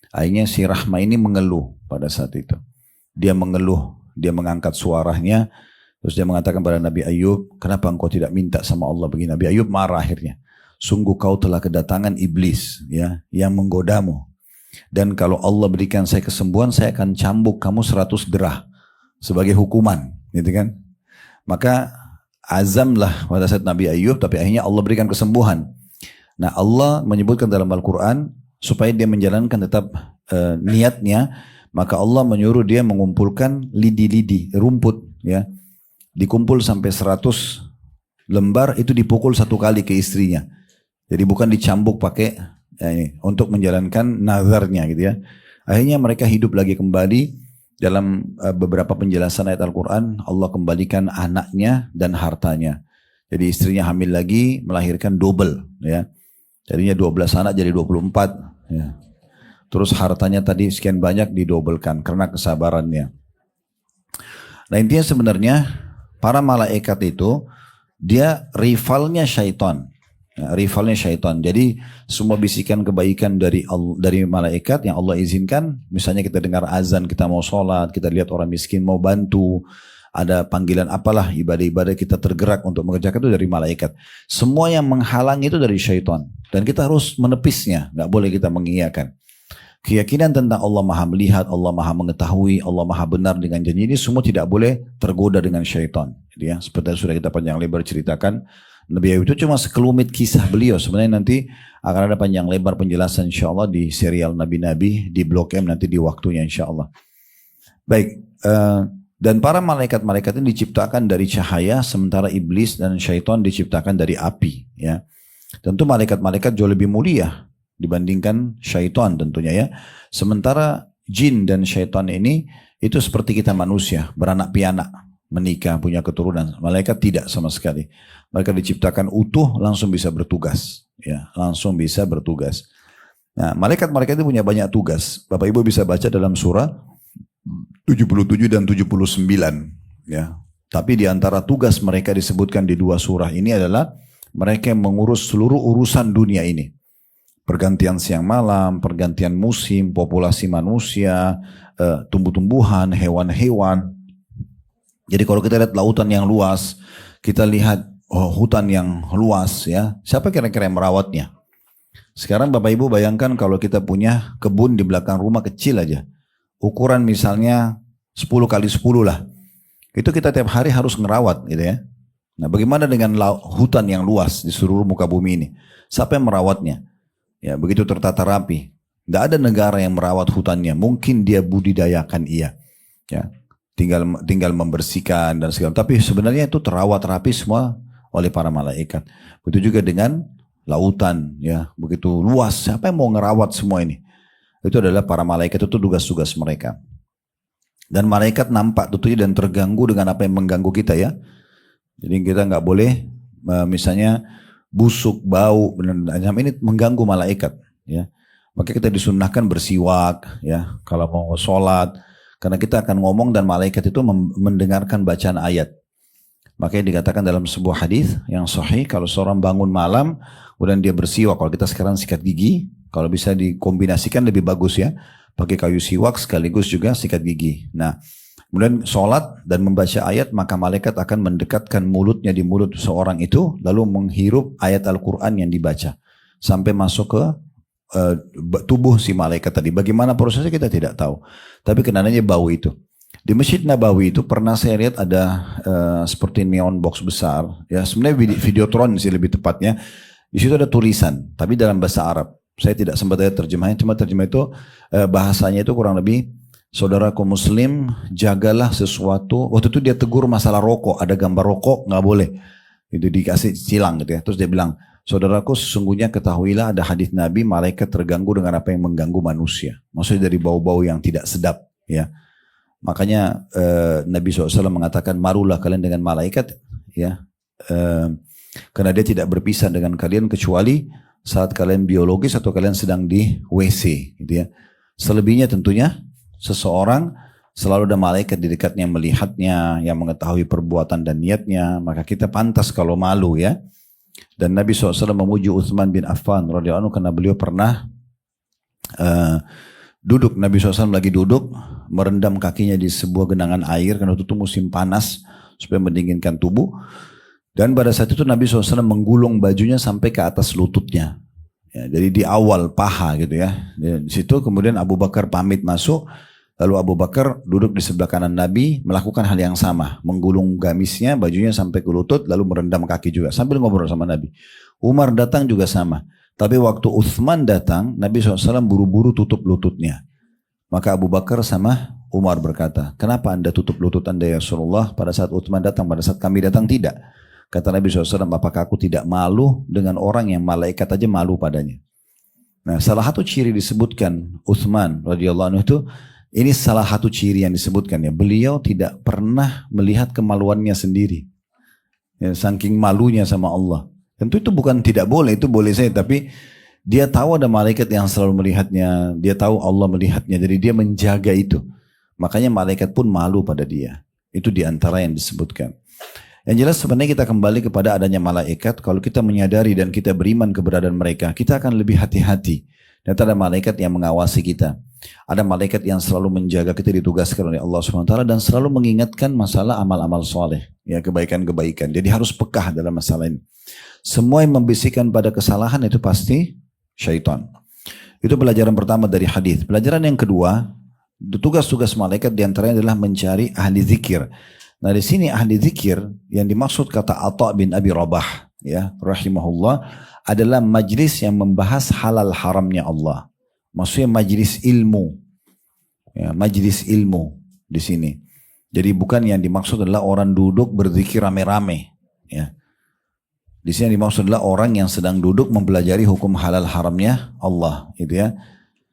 Akhirnya si Rahma ini mengeluh pada saat itu. Dia mengeluh, dia mengangkat suaranya, terus dia mengatakan pada Nabi Ayub, kenapa engkau tidak minta sama Allah begini? Nabi Ayub marah akhirnya. Sungguh kau telah kedatangan iblis ya yang menggodamu. Dan kalau Allah berikan saya kesembuhan, saya akan cambuk kamu 100 derah sebagai hukuman, gitu kan? Maka azamlah pada saat Nabi Ayub, tapi akhirnya Allah berikan kesembuhan. Nah Allah menyebutkan dalam Al-Quran supaya dia menjalankan tetap niatnya, maka Allah menyuruh dia mengumpulkan lidi-lidi, rumput ya, dikumpul sampai 100 lembar, itu dipukul 1 kali ke istrinya. Jadi bukan dicambuk pakai ini, untuk menjalankan nazarnya gitu ya. Akhirnya mereka hidup lagi kembali. Dalam beberapa penjelasan ayat Al-Quran, Allah kembalikan anaknya dan hartanya. Jadi istrinya hamil lagi, melahirkan double. Ya. Jadinya 12 anak jadi 24. Ya. Terus hartanya tadi sekian banyak didobelkan karena kesabarannya. Nah intinya sebenarnya para malaikat itu, dia rivalnya syaitan. Ya, rivalnya syaitan. Jadi semua bisikan kebaikan dari malaikat yang Allah izinkan, misalnya kita dengar azan, kita mau sholat, kita lihat orang miskin mau bantu, ada panggilan apalah, ibadah-ibadah kita tergerak untuk mengerjakan itu dari malaikat. Semua yang menghalangi itu dari syaitan. Dan kita harus menepisnya, nggak boleh kita mengiyakan. Keyakinan tentang Allah maha melihat, Allah maha mengetahui, Allah maha benar dengan janji ini semua tidak boleh tergoda dengan syaitan. Jadi ya, seperti yang sudah kita panjang lebar ceritakan, Nabi Ayub itu cuma sekelumit kisah beliau. Sebenarnya nanti akan ada panjang lebar penjelasan insyaAllah di serial Nabi-Nabi di Blok M nanti di waktunya insyaAllah. Baik, dan para malaikat-malaikat ini diciptakan dari cahaya, sementara iblis dan syaitan diciptakan dari api. Ya, tentu malaikat-malaikat jauh lebih mulia dibandingkan syaitan tentunya ya. Sementara jin dan syaitan ini itu seperti kita manusia, beranak pianak, menikah, punya keturunan. Malaikat tidak sama sekali. Mereka diciptakan utuh, langsung bisa bertugas. Ya, langsung bisa bertugas. Nah, malaikat-malaikat itu punya banyak tugas. Bapak Ibu bisa baca dalam surah 77 dan 79. Ya. Tapi di antara tugas mereka disebutkan di 2 surah ini adalah mereka yang mengurus seluruh urusan dunia ini. Pergantian siang malam, pergantian musim, populasi manusia, tumbuh-tumbuhan, hewan-hewan. Jadi kalau kita lihat lautan yang luas, kita lihat hutan yang luas ya, siapa kira-kira yang merawatnya? Sekarang Bapak Ibu bayangkan kalau kita punya kebun di belakang rumah kecil aja, ukuran misalnya 10 kali 10 lah, itu kita tiap hari harus ngerawat gitu ya. Nah bagaimana dengan hutan yang luas di seluruh muka bumi ini? Siapa yang merawatnya? Ya begitu tertata rapi. Tidak ada negara yang merawat hutannya, mungkin dia budidayakan iya. Ya. Tinggal membersihkan dan segala. Tapi sebenarnya itu terawat rapi semua oleh para malaikat. Begitu juga dengan lautan, ya begitu luas. Siapa yang mau ngerawat semua ini? Itu adalah para malaikat, itu tugas-tugas mereka. Dan malaikat nampak tentunya dan terganggu dengan apa yang mengganggu kita ya. Jadi kita nggak boleh misalnya busuk, bau, ini mengganggu malaikat. Ya, maka kita disunnahkan bersiwak. Ya, kalau mau sholat. Karena kita akan ngomong dan malaikat itu mendengarkan bacaan ayat. Makanya dikatakan dalam sebuah hadis yang sahih, kalau seorang bangun malam, kemudian dia bersiwak, kalau kita sekarang sikat gigi, kalau bisa dikombinasikan lebih bagus ya, pakai kayu siwak sekaligus juga sikat gigi. Nah, kemudian sholat dan membaca ayat, maka malaikat akan mendekatkan mulutnya di mulut seorang itu, lalu menghirup ayat Al-Quran yang dibaca, sampai masuk ke tubuh si malaikat tadi. Bagaimana prosesnya kita tidak tahu, tapi kenananya bau itu. Di Masjid Nabawi itu pernah saya lihat ada seperti neon box besar, ya sebenarnya videotron sih lebih tepatnya. Di situ ada tulisan, tapi dalam bahasa Arab. Saya tidak sempat lihat terjemahannya, cuma terjemah itu bahasanya itu kurang lebih, saudaraku muslim, jagalah sesuatu. Waktu itu dia tegur masalah rokok, ada gambar rokok nggak boleh, itu dikasih silang gitu ya. Terus dia bilang, saudaraku sesungguhnya ketahuilah ada hadis Nabi, malaikat terganggu dengan apa yang mengganggu manusia. Maksudnya dari bau-bau yang tidak sedap, ya. Makanya Nabi SAW mengatakan, marulah kalian dengan malaikat, ya, karena dia tidak berpisah dengan kalian kecuali saat kalian biologis atau kalian sedang di WC, gitu ya. Selebihnya tentunya seseorang selalu ada malaikat di dekatnya yang melihatnya, yang mengetahui perbuatan dan niatnya. Maka kita pantas kalau malu ya. Dan Nabi SAW memuji Utsman bin Affan radhiyallahu anhu karena beliau pernah duduk, Nabi SAW lagi duduk merendam kakinya di sebuah genangan air karena itu musim panas supaya mendinginkan tubuh. Dan pada saat itu Nabi SAW menggulung bajunya sampai ke atas lututnya. Ya, jadi di awal paha gitu ya. Di situ kemudian Abu Bakar pamit masuk. Lalu Abu Bakar duduk di sebelah kanan Nabi melakukan hal yang sama. Menggulung gamisnya, bajunya sampai ke lutut lalu merendam kaki juga. Sambil ngobrol sama Nabi. Umar datang juga sama. Tapi waktu Utsman datang, Nabi SAW buru-buru tutup lututnya. Maka Abu Bakar sama Umar berkata, kenapa anda tutup lutut anda ya Rasulullah? Pada saat Utsman datang, pada saat kami datang tidak. Kata Nabi SAW, apakah aku tidak malu dengan orang yang malaikat aja malu padanya? Nah, salah satu ciri disebutkan Utsman radhiyallahu anhu itu, ini salah satu ciri yang disebutkan ya. Beliau tidak pernah melihat kemaluannya sendiri. Ya, saking malunya sama Allah. Tentu itu bukan tidak boleh, itu boleh saya. Tapi dia tahu ada malaikat yang selalu melihatnya. Dia tahu Allah melihatnya. Jadi dia menjaga itu. Makanya malaikat pun malu pada dia. Itu diantara yang disebutkan. Yang jelas sebenarnya kita kembali kepada adanya malaikat. Kalau kita menyadari dan kita beriman keberadaan mereka, kita akan lebih hati-hati. Dan ada malaikat yang mengawasi kita. Ada malaikat yang selalu menjaga kita, ditugaskan oleh Allah SWT dan selalu mengingatkan masalah amal-amal soleh, ya, kebaikan-kebaikan. Jadi harus pekah dalam masalah ini. Semua yang membisikkan pada kesalahan itu pasti syaitan. Itu pelajaran pertama dari hadis. Pelajaran yang kedua, tugas-tugas malaikat diantaranya adalah mencari ahli zikir. Nah di sini ahli zikir yang dimaksud kata Atha bin Abi Rabah, ya, rahimahullah, adalah majlis yang membahas halal haramnya Allah. Maksudnya majlis ilmu, ya, majlis ilmu di sini. Jadi bukan yang dimaksud adalah orang duduk berzikir rame-rame. Ya. Di sini yang dimaksud adalah orang yang sedang duduk mempelajari hukum halal haramnya Allah. Gitu ya.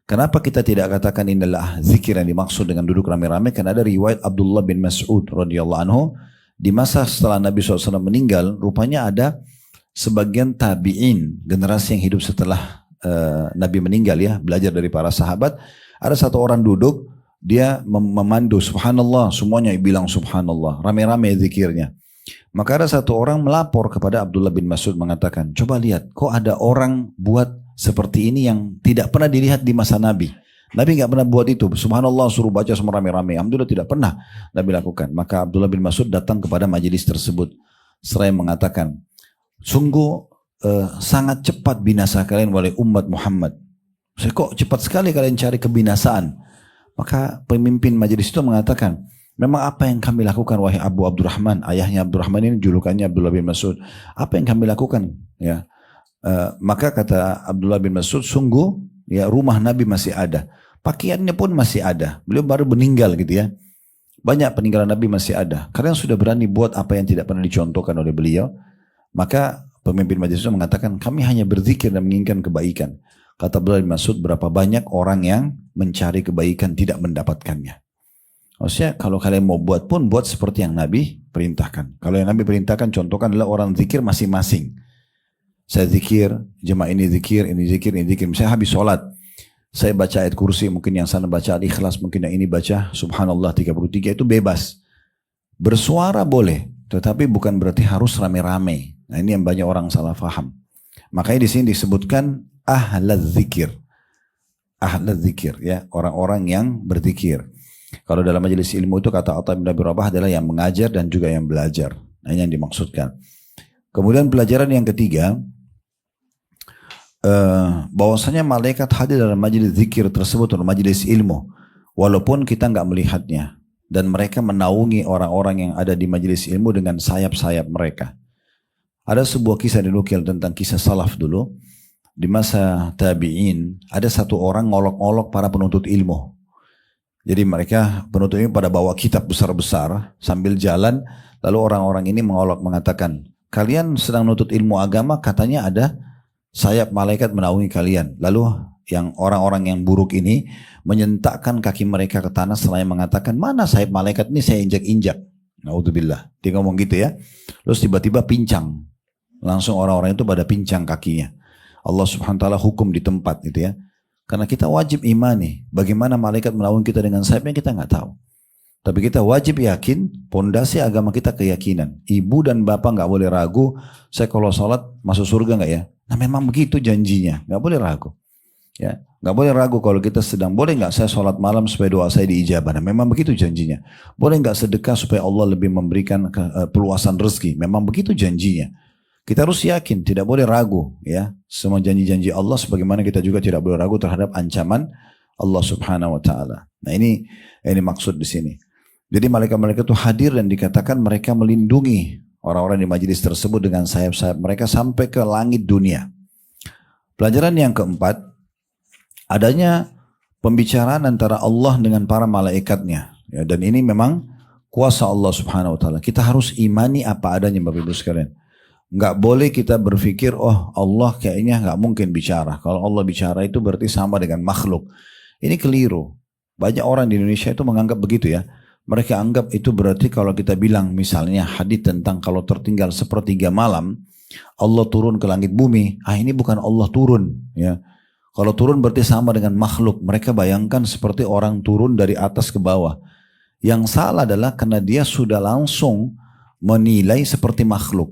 Kenapa kita tidak katakan inilah zikir yang dimaksud dengan duduk rame-rame? Karena ada riwayat Abdullah bin Mas'ud radhiyallahu anhu, di masa setelah Nabi SAW meninggal, rupanya ada sebagian tabi'in, generasi yang hidup setelah Nabi meninggal ya, belajar dari para sahabat. Ada satu orang duduk, dia memandu subhanallah, semuanya bilang subhanallah, rame-rame zikirnya. Maka ada satu orang melapor kepada Abdullah bin Mas'ud mengatakan, coba lihat, kok ada orang buat seperti ini yang tidak pernah dilihat di masa Nabi. Nabi nggak pernah buat itu, subhanallah suruh baca semua rame-rame. Alhamdulillah tidak pernah Nabi lakukan. Maka Abdullah bin Mas'ud datang kepada majelis tersebut, seraya mengatakan, sungguh sangat cepat binasa kalian oleh umat Muhammad. Saya kok cepat sekali kalian cari kebinasaan. Maka pemimpin majelis itu mengatakan, memang apa yang kami lakukan wahai Abu Abdurrahman, ayahnya Abdurrahman ini julukannya Abdullah bin Mas'ud. Apa yang kami lakukan? Ya, maka kata Abdullah bin Mas'ud, sungguh ya rumah Nabi masih ada, pakaiannya pun masih ada. Beliau baru meninggal gitu ya. Banyak peninggalan Nabi masih ada. Kalian sudah berani buat apa yang tidak pernah dicontohkan oleh beliau. Maka pemimpin majelis itu mengatakan, kami hanya berzikir dan menginginkan kebaikan. Kata Abdullah bin Mas'ud, berapa banyak orang yang mencari kebaikan tidak mendapatkannya. Maksudnya kalau kalian mau buat pun buat seperti yang Nabi perintahkan. Kalau yang Nabi perintahkan, contohkan adalah orang zikir masing-masing. Saya zikir, jemaah ini zikir, ini zikir, ini zikir. Misalnya habis sholat, Saya baca ayat kursi, mungkin yang sana baca Al-Ikhlas, mungkin yang ini baca Subhanallah 33, itu bebas. Bersuara boleh, tetapi bukan berarti harus rame-rame. Nah ini yang banyak orang salah faham. Makanya di sini disebutkan ahlaz zikir. Ahlaz zikir, ya, orang-orang yang berzikir. Kalau dalam majelis ilmu itu kata Atha bin Abi Rabah adalah yang mengajar dan juga yang belajar. Nah ini yang dimaksudkan. Kemudian pelajaran yang ketiga, bahwasanya malaikat hadir dalam majelis zikir tersebut atau majelis ilmu walaupun kita nggak melihatnya, dan mereka menaungi orang-orang yang ada di majelis ilmu dengan sayap-sayap mereka. Ada sebuah kisah dinukil tentang kisah salaf dulu di masa tabi'in. Ada satu orang ngolok-ngolok para penuntut ilmu. Jadi mereka penuntut ilmu pada bawa kitab besar-besar sambil jalan, lalu orang-orang ini mengolok mengatakan, kalian sedang menuntut ilmu agama, katanya ada sayap malaikat menaungi kalian. Lalu yang orang-orang yang buruk ini menyentakkan kaki mereka ke tanah selain mengatakan, mana sayap malaikat ini, saya injak-injak. Naudzubillah. Dia ngomong gitu ya. Terus tiba-tiba pincang. Langsung orang-orang itu pada pincang kakinya. Allah subhanahu wa ta'ala hukum di tempat gitu ya. Karena kita wajib imani. Bagaimana malaikat menaungi kita dengan sayapnya kita nggak tahu. Tapi kita wajib yakin, pondasi agama kita keyakinan. Ibu dan bapak nggak boleh ragu, saya kalau sholat masuk surga nggak ya? Nah memang begitu janjinya, nggak boleh ragu. Ya, nggak boleh ragu kalau kita sedang, boleh nggak saya sholat malam supaya doa saya diijabah? Nah memang begitu janjinya. Boleh nggak sedekah supaya Allah lebih memberikan peluasan rezeki? Memang begitu janjinya. Kita harus yakin, tidak boleh ragu. Ya, semua janji-janji Allah, sebagaimana kita juga tidak boleh ragu terhadap ancaman Allah Subhanahu Wa Taala. Nah ini maksud di sini. Jadi malaikat-malaikat itu hadir dan dikatakan mereka melindungi orang-orang di majelis tersebut dengan sayap-sayap mereka sampai ke langit dunia. Pelajaran yang keempat, adanya pembicaraan antara Allah dengan para malaikatnya. Ya, dan ini memang kuasa Allah Subhanahu Wa Taala. Kita harus imani apa adanya, Bapak Ibu sekalian. Nggak boleh kita berpikir, oh Allah kayaknya nggak mungkin bicara. Kalau Allah bicara itu berarti sama dengan makhluk. Ini keliru. Banyak orang di Indonesia itu menganggap begitu ya. Mereka anggap itu berarti kalau kita bilang misalnya hadits tentang kalau tertinggal sepertiga malam Allah turun ke langit bumi, ini bukan Allah turun ya. Kalau turun berarti sama dengan makhluk. Mereka bayangkan seperti orang turun dari atas ke bawah. Yang salah adalah karena dia sudah langsung menilai seperti makhluk.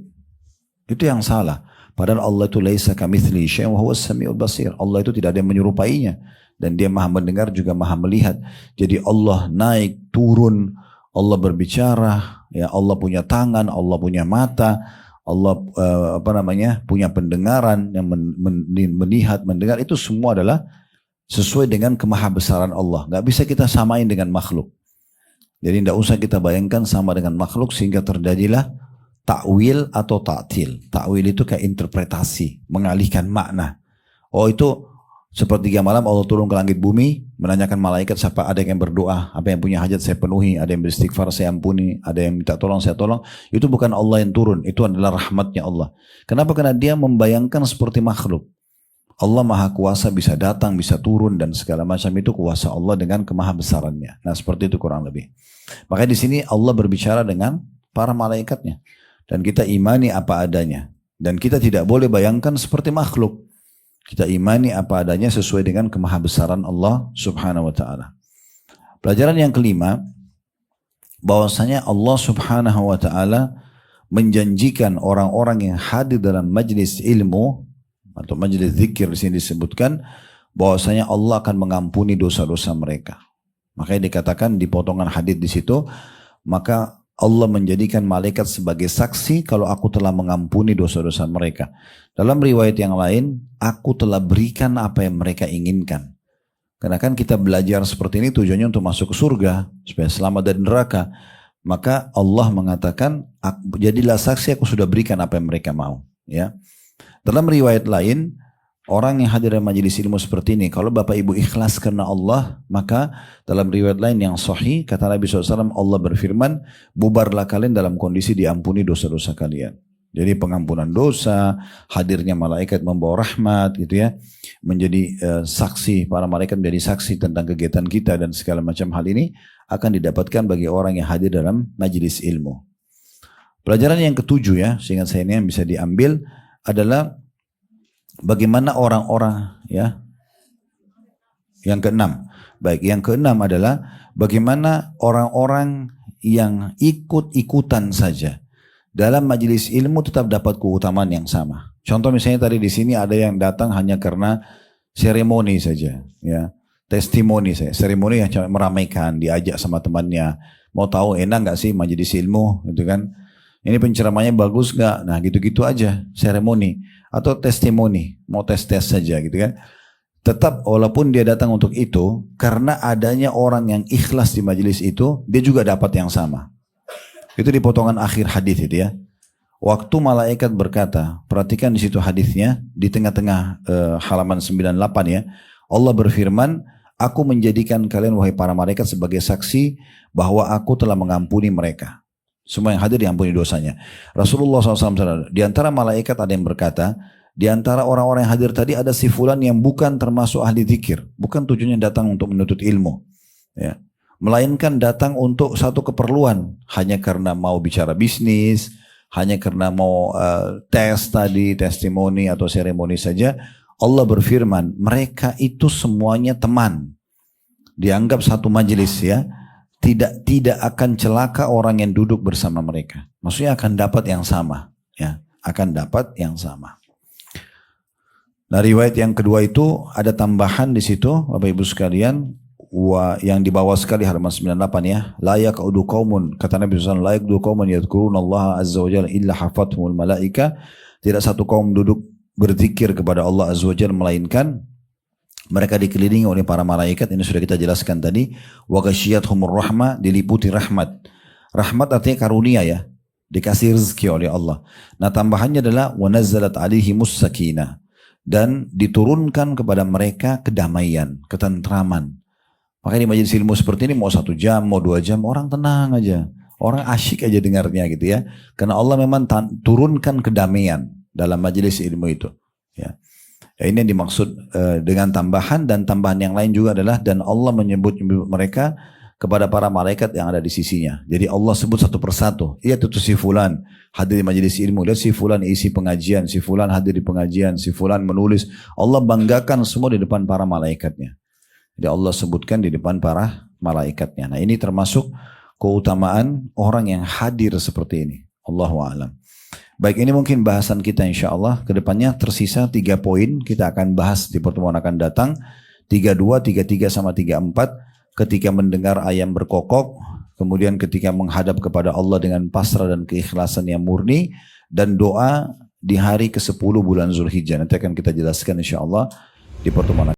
Itu yang salah. Padahal Allah itu laisa kamitslihi syai'un wa huwas samiul basir. Allah itu tidak ada yang menyerupainya. Dan dia maha mendengar juga maha melihat. Jadi Allah naik, turun, Allah berbicara, ya Allah punya tangan, Allah punya mata, Allah punya pendengaran yang melihat, mendengar, itu semua adalah sesuai dengan kemahabesaran Allah. Gak bisa kita samain dengan makhluk. Jadi tidak usah kita bayangkan sama dengan makhluk sehingga terjadilah ta'wil atau ta'til. Ta'wil itu kayak interpretasi, mengalihkan makna. Oh itu sepertiga malam Allah turun ke langit bumi, menanyakan malaikat siapa ada yang berdoa, apa yang punya hajat saya penuhi, ada yang beristighfar saya ampuni, ada yang minta tolong saya tolong. Itu bukan Allah yang turun, itu adalah rahmatnya Allah. Kenapa? Karena dia membayangkan seperti makhluk. Allah maha kuasa, bisa datang, bisa turun dan segala macam, itu kuasa Allah dengan kemahabesarannya. Nah seperti itu kurang lebih. Makanya di sini Allah berbicara dengan para malaikatnya dan kita imani apa adanya, dan kita tidak boleh bayangkan seperti makhluk. Kita imani apa adanya sesuai dengan kemahabesaran Allah Subhanahu Wa Taala. Pelajaran yang kelima, bahwasanya Allah Subhanahu Wa Taala menjanjikan orang-orang yang hadir dalam majlis ilmu atau majlis zikir, di sini disebutkan bahwasanya Allah akan mengampuni dosa-dosa mereka. Makanya dikatakan di potongan hadis di situ, maka Allah menjadikan malaikat sebagai saksi kalau aku telah mengampuni dosa-dosa mereka. Dalam riwayat yang lain, aku telah berikan apa yang mereka inginkan. Karena kan kita belajar seperti ini tujuannya untuk masuk ke surga, supaya selamat dari neraka. Maka Allah mengatakan, jadilah saksi, aku sudah berikan apa yang mereka mau. Ya. Dalam riwayat lain, orang yang hadir dalam majelis ilmu seperti ini, kalau Bapak Ibu ikhlas karena Allah, maka dalam riwayat lain yang sahih, kata Nabi SAW, Allah berfirman, bubarlah kalian dalam kondisi diampuni dosa-dosa kalian. Jadi pengampunan dosa, hadirnya malaikat membawa rahmat gitu ya, menjadi saksi, para malaikat menjadi saksi tentang kegiatan kita dan segala macam hal ini akan didapatkan bagi orang yang hadir dalam majelis ilmu. Pelajaran yang ketujuh ya, seingat saya ini yang bisa diambil adalah bagaimana orang-orang ya, Yang keenam. Baik, yang keenam adalah bagaimana orang-orang yang ikut-ikutan saja dalam majelis ilmu tetap dapat keutamaan yang sama. Contoh misalnya tadi di sini ada yang datang hanya karena seremoni saja, ya, testimoni saja, seremoni yang meramaikan, diajak sama temannya, mau tahu enak nggak sih majelis ilmu, gitu kan? Ini penceramahnya bagus nggak? Nah gitu-gitu aja, seremoni atau testimoni, mau tes-tes saja, gitu kan? Tetap walaupun dia datang untuk itu, karena adanya orang yang ikhlas di majelis itu, dia juga dapat yang sama. Itu di potongan akhir hadis itu ya. Waktu malaikat berkata, perhatikan di situ hadisnya di tengah-tengah halaman 98 ya. Allah berfirman, aku menjadikan kalian wahai para malaikat sebagai saksi bahwa aku telah mengampuni mereka. Semua yang hadir diampuni dosanya. Rasulullah SAW, di antara malaikat ada yang berkata, di antara orang-orang yang hadir tadi ada si fulan yang bukan termasuk ahli zikir, bukan tujuannya datang untuk menuntut ilmu, ya, melainkan datang untuk satu keperluan, hanya karena mau bicara bisnis, hanya karena mau tes tadi, testimoni atau seremoni saja. Allah berfirman, mereka itu semuanya teman, dianggap satu majelis ya, tidak akan celaka orang yang duduk bersama mereka. Maksudnya akan dapat yang sama, ya, akan dapat yang sama. Nah, riwayat yang kedua itu ada tambahan di situ, Bapak Ibu sekalian, yang di bawah sekali halaman 98 ya. La yaqudu qaumun, kata Nabi SAW, la yaqudu qaumun yadhkurunallaha azza wa jalla illa hafathumul malaika. Tidak satu kaum duduk berzikir kepada Allah azza wa jalla melainkan mereka dikelilingi oleh para malaikat. Ini sudah kita jelaskan tadi. Wa ghasyiyatuhumur rahmah, diliputi rahmat. Rahmat artinya karunia ya, dikasih rezeki oleh Allah. Nah, tambahannya adalah wa nazzalat alaihimus sakinah, dan diturunkan kepada mereka kedamaian, ketentraman. Makanya di majelis ilmu seperti ini mau 1 jam, mau 2 jam, orang tenang aja. Orang asyik aja dengarnya gitu ya. Karena Allah memang turunkan kedamaian dalam majelis ilmu itu. Ya. Ini yang dimaksud dengan tambahan, dan tambahan yang lain juga adalah, dan Allah menyebut mereka kepada para malaikat yang ada di sisinya. Jadi Allah sebut satu persatu. Iya tuh si fulan hadir di majelis ilmu. Lihat si fulan isi pengajian. Si fulan hadir di pengajian. Si fulan menulis. Allah banggakan semua di depan para malaikatnya. Jadi Allah sebutkan di depan para malaikatnya. Nah, ini termasuk keutamaan orang yang hadir seperti ini. Allahu a'lam. Baik, ini mungkin bahasan kita insya Allah. Kedepannya tersisa 3 poin. Kita akan bahas di pertemuan akan datang. 32, 33 sama 34. Ketika mendengar ayam berkokok, kemudian ketika menghadap kepada Allah dengan pasrah dan keikhlasan yang murni, dan doa di hari ke-10 bulan Zulhijjah. Nanti akan kita jelaskan insya Allah di pertemuan